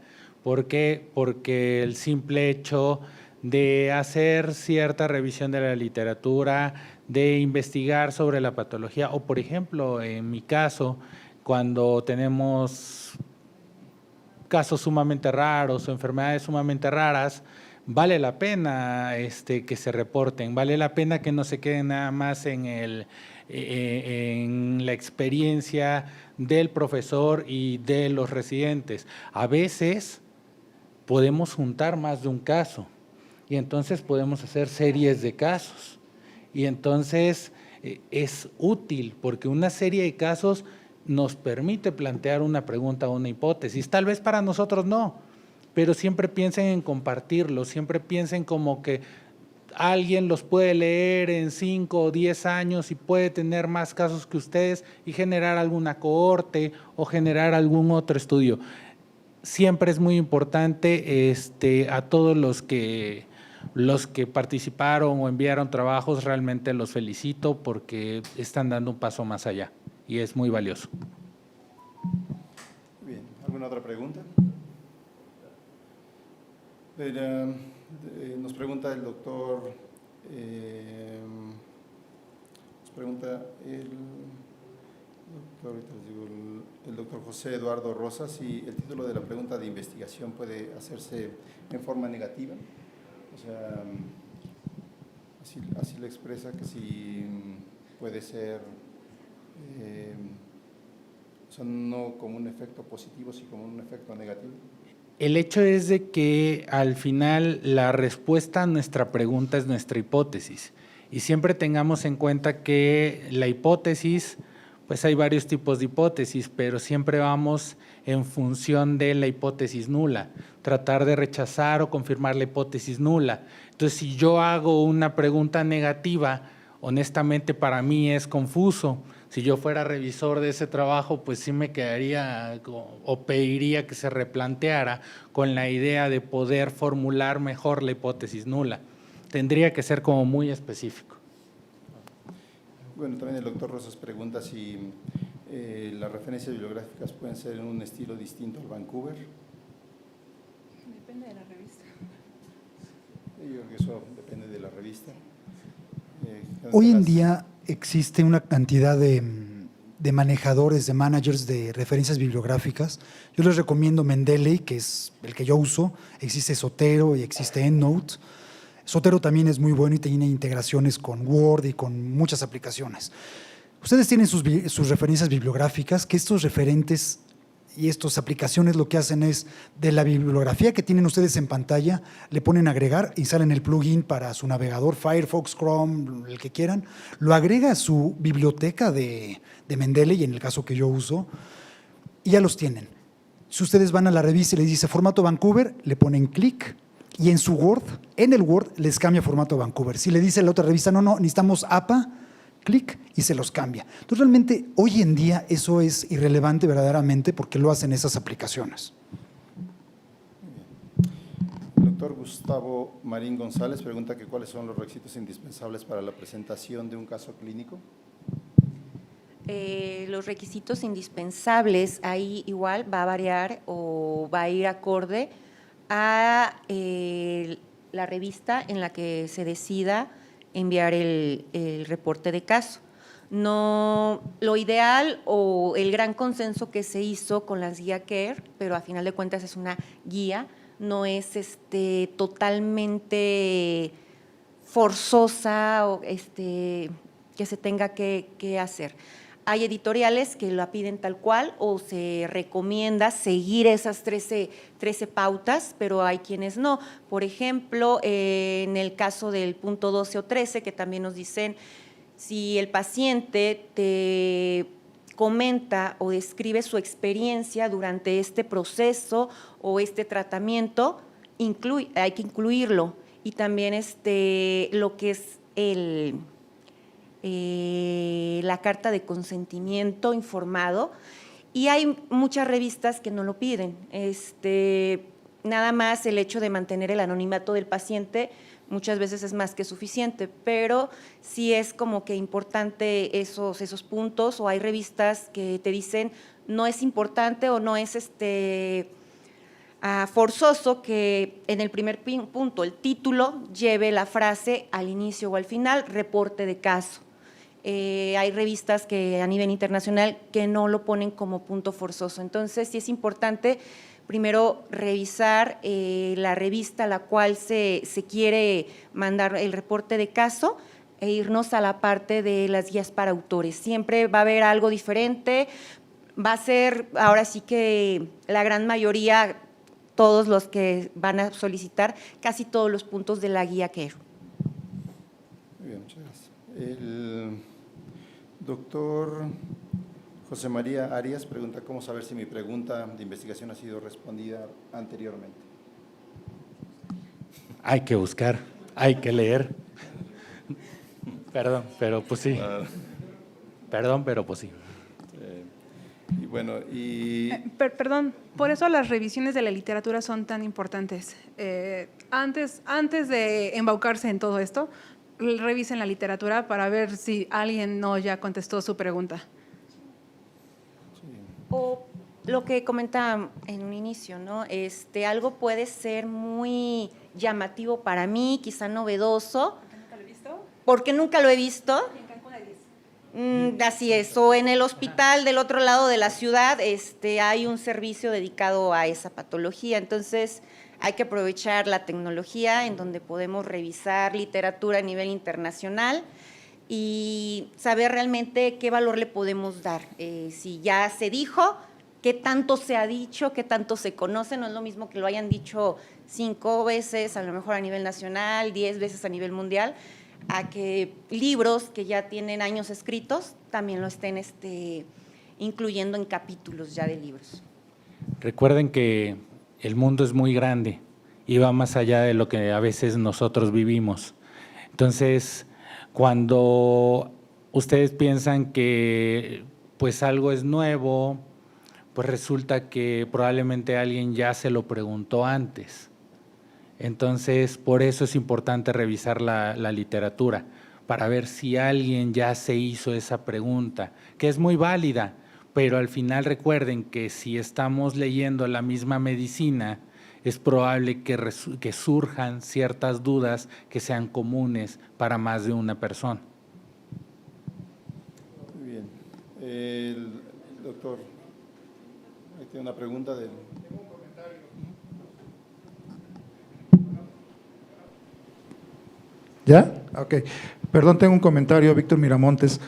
¿Por qué? Porque el simple hecho de hacer cierta revisión de la literatura, de investigar sobre la patología, o por ejemplo, en mi caso, cuando tenemos casos sumamente raros o enfermedades sumamente raras, vale la pena que se reporten, vale la pena que no se queden nada más en la experiencia del profesor y de los residentes. A veces podemos juntar más de un caso y entonces podemos hacer series de casos. Y entonces es útil porque una serie de casos nos permite plantear una pregunta o una hipótesis. Tal vez para nosotros no, pero siempre piensen en compartirlo, siempre piensen como que alguien los puede leer en 5 o 10 años y puede tener más casos que ustedes y generar alguna cohorte o generar algún otro estudio. Siempre es muy importante a todos los que los que participaron o enviaron trabajos, realmente los felicito porque están dando un paso más allá y es muy valioso. Bien, ¿alguna otra pregunta? Nos pregunta el doctor, el doctor José Eduardo Rosas si el título de la pregunta de investigación puede hacerse en forma negativa. O sea, así le expresa que si puede ser, o sea, no como un efecto positivo, sino como un efecto negativo. El hecho es de que al final la respuesta a nuestra pregunta es nuestra hipótesis y siempre tengamos en cuenta que la hipótesis, pues hay varios tipos de hipótesis, pero siempre vamos en función de la hipótesis nula, tratar de rechazar o confirmar la hipótesis nula. Entonces, si yo hago una pregunta negativa, honestamente para mí es confuso. Si yo fuera revisor de ese trabajo, pues sí me quedaría o pediría que se replanteara con la idea de poder formular mejor la hipótesis nula. Tendría que ser como muy específico. Bueno, también el doctor Rosas pregunta si las referencias bibliográficas pueden ser en un estilo distinto al Vancouver. Depende de la revista. Yo creo que eso depende de la revista. Hoy en día existe una cantidad de manejadores, de managers de referencias bibliográficas. Yo les recomiendo Mendeley, que es el que yo uso. Existe Zotero y existe EndNote. Zotero también es muy bueno y tiene integraciones con Word y con muchas aplicaciones. Ustedes tienen sus referencias bibliográficas, que estos referentes y estas aplicaciones lo que hacen es, de la bibliografía que tienen ustedes en pantalla, le ponen agregar y salen el plugin para su navegador, Firefox, Chrome, el que quieran, lo agrega a su biblioteca de Mendeley, en el caso que yo uso, y ya los tienen. Si ustedes van a la revista y les dice formato Vancouver, le ponen clic y en su Word, en el Word, les cambia formato Vancouver. Si le dice la otra revista, no, necesitamos APA, clic y se los cambia. Entonces, realmente, hoy en día eso es irrelevante verdaderamente porque lo hacen esas aplicaciones. El doctor Gustavo Marín González pregunta que cuáles son los requisitos indispensables para la presentación de un caso clínico. Los requisitos indispensables, ahí igual va a variar o va a ir acorde a la revista en la que se decida enviar el reporte de caso. No, lo ideal o el gran consenso que se hizo con las guías CARE, pero a final de cuentas es una guía, no es totalmente forzosa o que se tenga que hacer. Hay editoriales que la piden tal cual o se recomienda seguir esas 13 pautas, pero hay quienes no. Por ejemplo, en el caso del punto 12 o 13, que también nos dicen, si el paciente te comenta o describe su experiencia durante este proceso o este tratamiento, hay que incluirlo. Y también lo que es la carta de consentimiento informado, y hay muchas revistas que no lo piden. Nada más el hecho de mantener el anonimato del paciente muchas veces es más que suficiente, pero sí es como que importante esos puntos, o hay revistas que te dicen no es importante o no es forzoso que en el primer punto el título lleve la frase al inicio o al final, reporte de caso. Hay revistas que a nivel internacional que no lo ponen como punto forzoso. Entonces, sí es importante primero revisar la revista a la cual se quiere mandar el reporte de caso e irnos a la parte de las guías para autores. Siempre va a haber algo diferente, va a ser ahora sí que la gran mayoría, todos los que van a solicitar casi todos los puntos de la guía CARE. Muy bien, muchas gracias. El doctor José María Arias pregunta cómo saber si mi pregunta de investigación ha sido respondida anteriormente. Hay que buscar, hay que leer. Perdón, pero pues sí. Perdón, pero pues sí. Y bueno, Perdón, por eso las revisiones de la literatura son tan importantes. Antes de embaucarse en todo esto, revisen la literatura para ver si alguien no ya contestó su pregunta. O lo que comentaba en un inicio, ¿no? Algo puede ser muy llamativo para mí, quizá novedoso. ¿Nunca lo he visto? Porque nunca lo he visto. Y en Cancún hay 10. Así es, o en el hospital del otro lado de la ciudad hay un servicio dedicado a esa patología, entonces hay que aprovechar la tecnología en donde podemos revisar literatura a nivel internacional y saber realmente qué valor le podemos dar. Si ya se dijo, qué tanto se ha dicho, qué tanto se conoce, no es lo mismo que lo hayan dicho 5 veces, a lo mejor a nivel nacional, 10 veces a nivel mundial, a que libros que ya tienen años escritos también lo estén incluyendo en capítulos ya de libros. Recuerden que el mundo es muy grande y va más allá de lo que a veces nosotros vivimos. Entonces, cuando ustedes piensan que pues algo es nuevo, pues resulta que probablemente alguien ya se lo preguntó antes. Entonces, por eso es importante revisar la literatura, para ver si alguien ya se hizo esa pregunta, que es muy válida, pero al final recuerden que si estamos leyendo la misma medicina, es probable que surjan ciertas dudas que sean comunes para más de una persona. muy bien. El doctor, ahí tiene una pregunta del… ¿Ya? Ok. Perdón, tengo un comentario, Víctor Miramontes.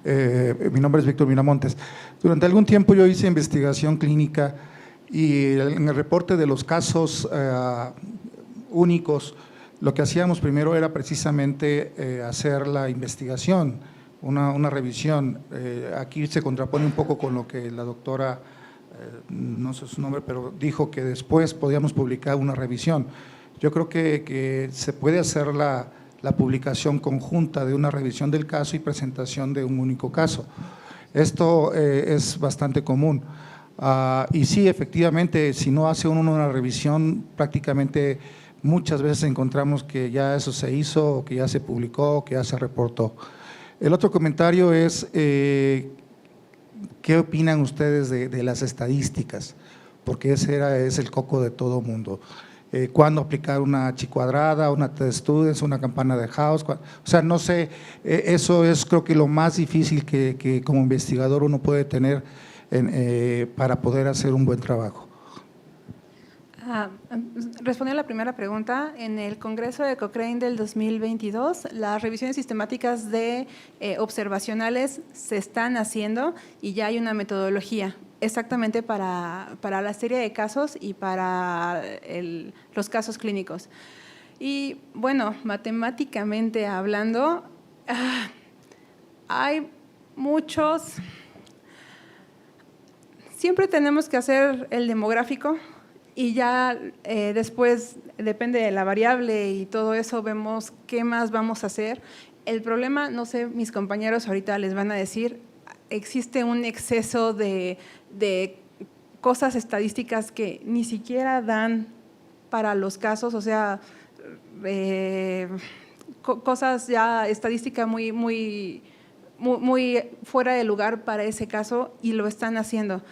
Mi nombre es Víctor Miramontes. Durante algún tiempo yo hice investigación clínica y en el reporte de los casos únicos, lo que hacíamos primero era precisamente hacer la investigación, una revisión. Aquí se contrapone un poco con lo que la doctora, no sé su nombre, pero dijo que después podíamos publicar una revisión. Yo creo que se puede hacer la publicación conjunta de una revisión del caso y presentación de un único caso. Esto es bastante común. Y sí, efectivamente, si no hace uno una revisión, prácticamente muchas veces encontramos que ya eso se hizo, que ya se publicó, que ya se reportó. El otro comentario es, ¿qué opinan ustedes de las estadísticas? Porque ese es el coco de todo mundo. Cuándo aplicar una Chi-cuadrada, una T-Students, una campana de House, o sea, no sé, eso es creo que lo más difícil que como investigador uno puede tener para poder hacer un buen trabajo. Respondiendo a la primera pregunta, en el Congreso de Cochrane del 2022, las revisiones sistemáticas observacionales se están haciendo y ya hay una metodología exactamente para la serie de casos y para los casos clínicos. Y bueno, matemáticamente hablando, hay muchos… Siempre tenemos que hacer el demográfico y ya después, depende de la variable y todo eso, vemos qué más vamos a hacer. El problema, no sé, mis compañeros ahorita les van a decir, existe un exceso de cosas estadísticas que ni siquiera dan para los casos, o sea, cosas ya estadística muy fuera de lugar para ese caso y lo están haciendo.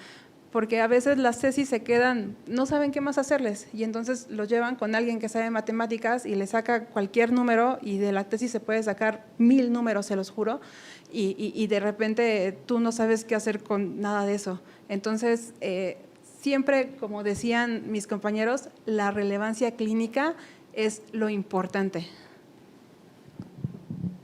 Porque a veces las tesis se quedan, no saben qué más hacerles y entonces los llevan con alguien que sabe matemáticas y le saca cualquier número y de la tesis se puede sacar 1000 números, se los juro, y de repente tú no sabes qué hacer con nada de eso. Entonces, siempre, como decían mis compañeros, la relevancia clínica es lo importante.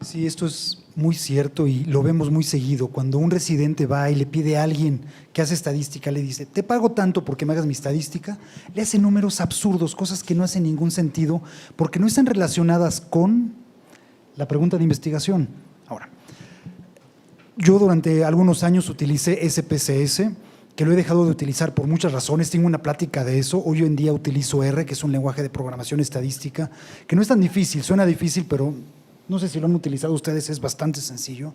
Sí, esto es muy cierto y lo vemos muy seguido. Cuando un residente va y le pide a alguien que hace estadística, le dice, te pago tanto porque me hagas mi estadística, le hace números absurdos, cosas que no hacen ningún sentido porque no están relacionadas con la pregunta de investigación. Ahora, yo durante algunos años utilicé SPSS, que lo he dejado de utilizar por muchas razones, tengo una plática de eso. Hoy en día utilizo R, que es un lenguaje de programación estadística, que no es tan difícil, suena difícil, pero no sé si lo han utilizado ustedes, es bastante sencillo.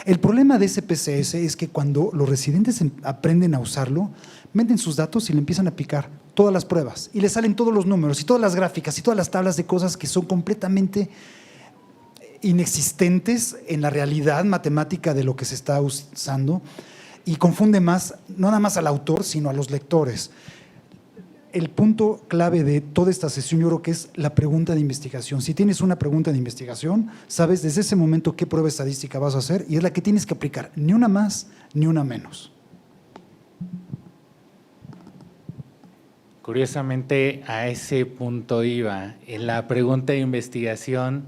El problema de ese PCS es que cuando los residentes aprenden a usarlo, meten sus datos y le empiezan a picar todas las pruebas y le salen todos los números y todas las gráficas y todas las tablas de cosas que son completamente inexistentes en la realidad matemática de lo que se está usando, y confunde más, no nada más al autor, sino a los lectores. El punto clave de toda esta sesión yo creo que es la pregunta de investigación. Si tienes una pregunta de investigación, sabes desde ese momento qué prueba estadística vas a hacer y es la que tienes que aplicar, ni una más ni una menos. Curiosamente, a ese punto iba. En la pregunta de investigación,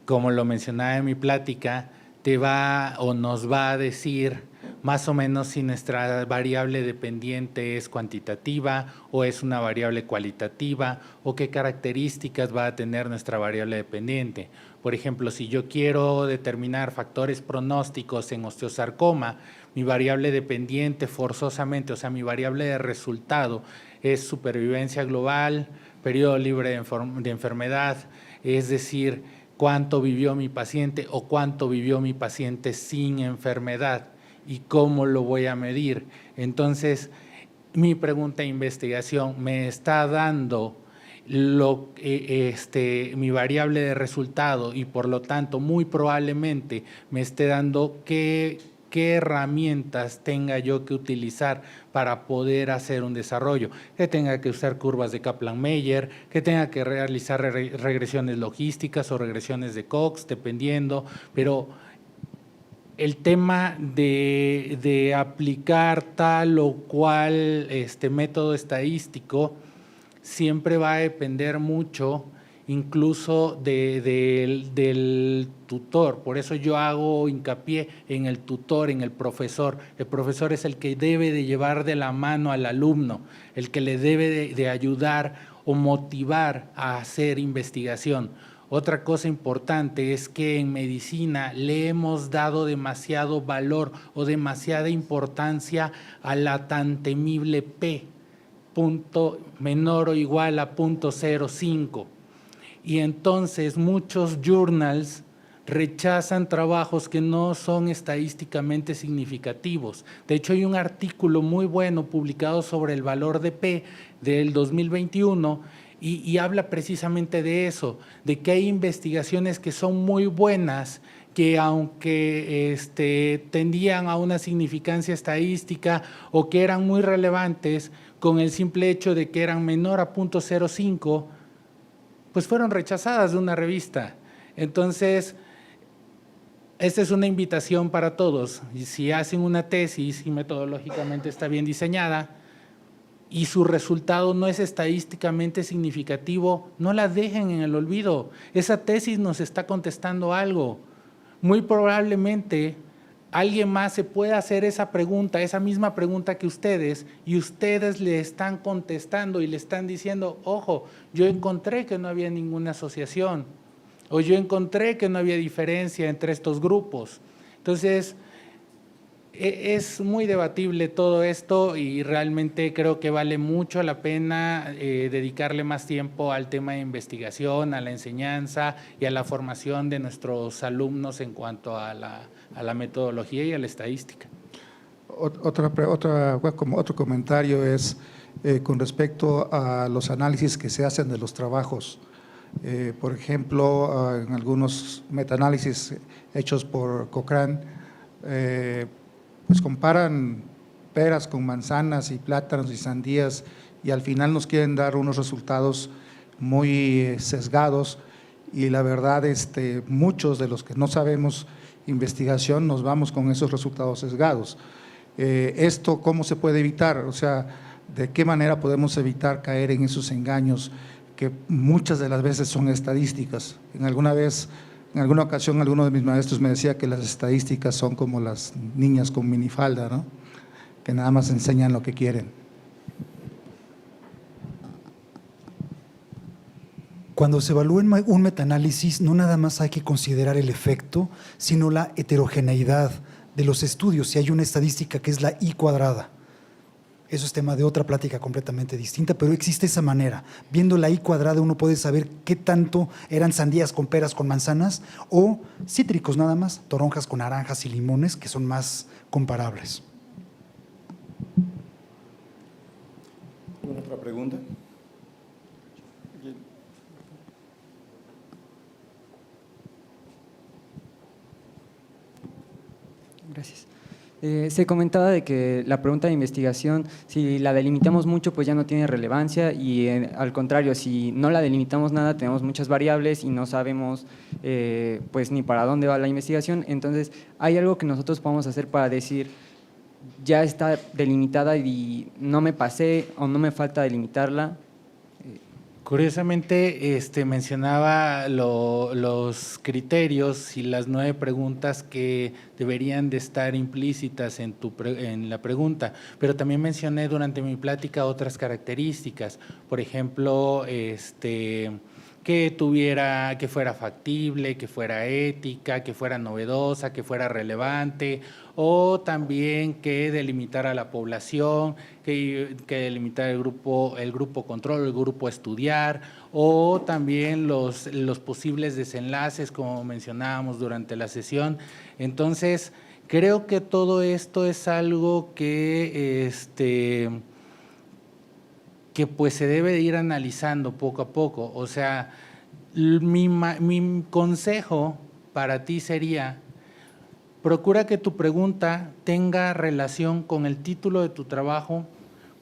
como lo mencionaba en mi plática, te va o nos va a decir más o menos si nuestra variable dependiente es cuantitativa o es una variable cualitativa, o qué características va a tener nuestra variable dependiente. Por ejemplo, si yo quiero determinar factores pronósticos en osteosarcoma, mi variable dependiente forzosamente, o sea, mi variable de resultado es supervivencia global, periodo libre de enfermedad, es decir, cuánto vivió mi paciente o cuánto vivió mi paciente sin enfermedad y cómo lo voy a medir. Entonces, mi pregunta de investigación me está dando mi variable de resultado y por lo tanto muy probablemente me esté dando qué herramientas tenga yo que utilizar para poder hacer un desarrollo, que tenga que usar curvas de Kaplan-Meier, que tenga que realizar regresiones logísticas o regresiones de Cox, dependiendo, pero el tema de aplicar tal o cual método estadístico siempre va a depender mucho incluso del tutor. Por eso yo hago hincapié en el tutor, en el profesor. El profesor es el que debe de llevar de la mano al alumno, el que le debe de ayudar o motivar a hacer investigación. Otra cosa importante es que en medicina le hemos dado demasiado valor o demasiada importancia a la tan temible P, punto menor o igual a 0.05. Y entonces muchos journals rechazan trabajos que no son estadísticamente significativos. De hecho, hay un artículo muy bueno publicado sobre el valor de P del 2021 y habla precisamente de eso, de que hay investigaciones que son muy buenas, que aunque tendían a una significancia estadística o que eran muy relevantes, con el simple hecho de que eran menor a 0.05, pues fueron rechazadas de una revista. Entonces, esta es una invitación para todos. Y si hacen una tesis y metodológicamente está bien diseñada y su resultado no es estadísticamente significativo, no la dejen en el olvido. Esa tesis nos está contestando algo. Muy probablemente alguien más se pueda hacer esa pregunta, esa misma pregunta que ustedes, y ustedes le están contestando y le están diciendo, ojo, yo encontré que no había ninguna asociación, o yo encontré que no había diferencia entre estos grupos. Entonces, es muy debatible todo esto y realmente creo que vale mucho la pena dedicarle más tiempo al tema de investigación, a la enseñanza y a la formación de nuestros alumnos en cuanto a la metodología y a la estadística. Otro comentario es con respecto a los análisis que se hacen de los trabajos. Por ejemplo, en algunos metaanálisis hechos por Cochrane, pues comparan peras con manzanas y plátanos y sandías y al final nos quieren dar unos resultados muy sesgados y la verdad muchos de los que no sabemos investigación nos vamos con esos resultados sesgados. ¿Esto cómo se puede evitar? O sea, ¿de qué manera podemos evitar caer en esos engaños que muchas de las veces son estadísticas? En alguna ocasión, alguno de mis maestros me decía que las estadísticas son como las niñas con minifalda, ¿no? Que nada más enseñan lo que quieren. Cuando se evalúa un metaanálisis, no nada más hay que considerar el efecto, sino la heterogeneidad de los estudios. Si hay una estadística que es la I cuadrada, eso es tema de otra plática completamente distinta, pero existe esa manera. Viendo la I cuadrada uno puede saber qué tanto eran sandías con peras con manzanas o cítricos nada más, toronjas con naranjas y limones, que son más comparables. ¿Alguna otra pregunta? Gracias. Se comentaba de que la pregunta de investigación, si la delimitamos mucho, pues ya no tiene relevancia y al contrario, si no la delimitamos nada, tenemos muchas variables y no sabemos pues ni para dónde va la investigación. Entonces, ¿hay algo que nosotros podamos hacer para decir, ya está delimitada y no me pasé o no me falta delimitarla? Curiosamente, mencionaba los criterios y las 9 preguntas que deberían de estar implícitas en la pregunta, pero también mencioné durante mi plática otras características, por ejemplo, que fuera factible, que fuera ética, que fuera novedosa, que fuera relevante, o también que delimitara la población, que delimitara el grupo control, el grupo estudiar, o también los posibles desenlaces, como mencionábamos durante la sesión. Entonces, creo que todo esto es algo que pues se debe de ir analizando poco a poco. O sea, mi consejo para ti sería: procura que tu pregunta tenga relación con el título de tu trabajo,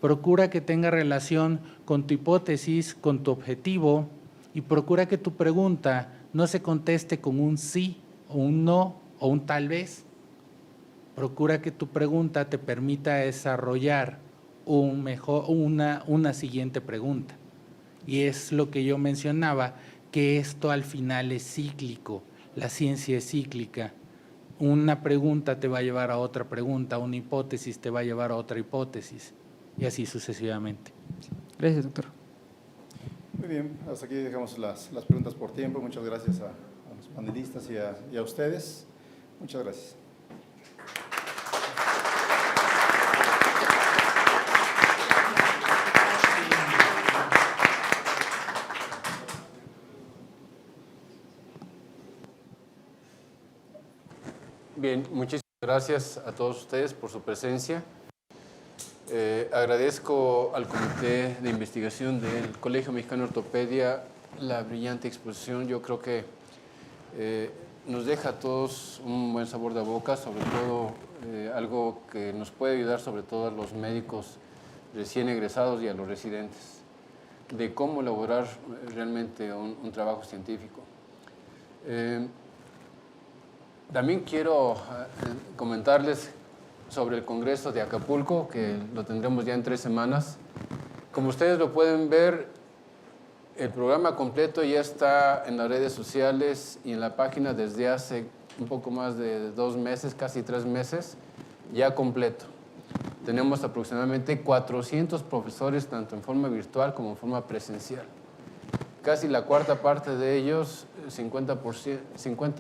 procura que tenga relación con tu hipótesis, con tu objetivo, y procura que tu pregunta no se conteste con un sí o un no o un tal vez. Procura que tu pregunta te permita desarrollar una siguiente pregunta. Y es lo que yo mencionaba, que esto al final es cíclico, la ciencia es cíclica. Una pregunta te va a llevar a otra pregunta, una hipótesis te va a llevar a otra hipótesis, y así sucesivamente. Gracias, doctor. Muy bien, hasta aquí dejamos las preguntas por tiempo. Muchas gracias a los panelistas y a ustedes. Muchas gracias. Bien, muchísimas gracias a todos ustedes por su presencia. Agradezco al Comité de Investigación del Colegio Mexicano de Ortopedia la brillante exposición. Yo creo que nos deja a todos un buen sabor de boca, sobre todo algo que nos puede ayudar sobre todo a los médicos recién egresados y a los residentes, de cómo elaborar realmente un trabajo científico. También quiero comentarles sobre el Congreso de Acapulco, que lo tendremos ya en 3 semanas. Como ustedes lo pueden ver, el programa completo ya está en las redes sociales y en la página desde hace un poco más de 2 meses, casi 3 meses, ya completo. Tenemos aproximadamente 400 profesores, tanto en forma virtual como en forma presencial. Casi la cuarta parte de ellos, 50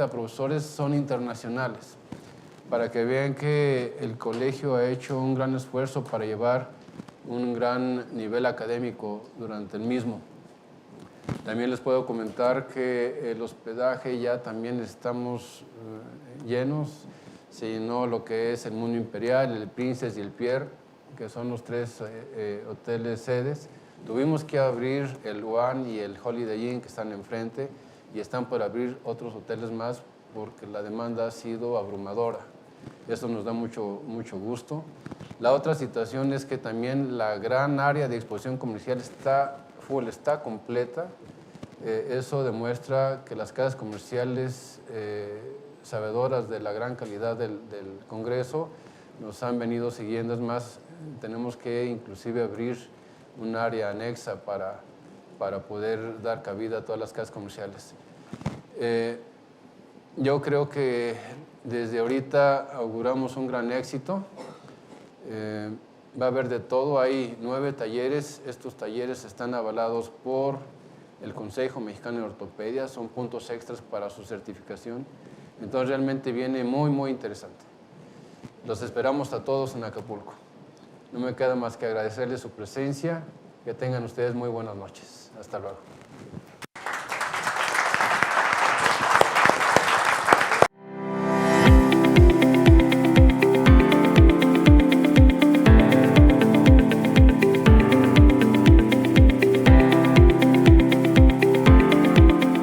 profesores, son internacionales, para que vean que el colegio ha hecho un gran esfuerzo para llevar un gran nivel académico durante el mismo. También les puedo comentar que el hospedaje ya también estamos llenos. Se llenó lo que es el Mundo Imperial, el Princess y el Pierre, que son los 3 hoteles sedes. Tuvimos que abrir el One y el Holiday Inn, que están enfrente, y están por abrir otros hoteles más porque la demanda ha sido abrumadora. Eso nos da mucho gusto. La otra situación es que también la gran área de exposición comercial está full, está completa. Eso demuestra que las casas comerciales, sabedoras de la gran calidad del Congreso, nos han venido siguiendo. Es más, tenemos que inclusive abrir un área anexa para poder dar cabida a todas las casas comerciales. Yo creo que desde ahorita auguramos un gran éxito. Va a haber de todo. Hay 9 talleres. Estos talleres están avalados por el Consejo Mexicano de Ortopedia. Son puntos extras para su certificación. Entonces realmente viene muy interesante. Los esperamos a todos en Acapulco. No me queda más que agradecerles su presencia. Que tengan ustedes muy buenas noches. Hasta luego.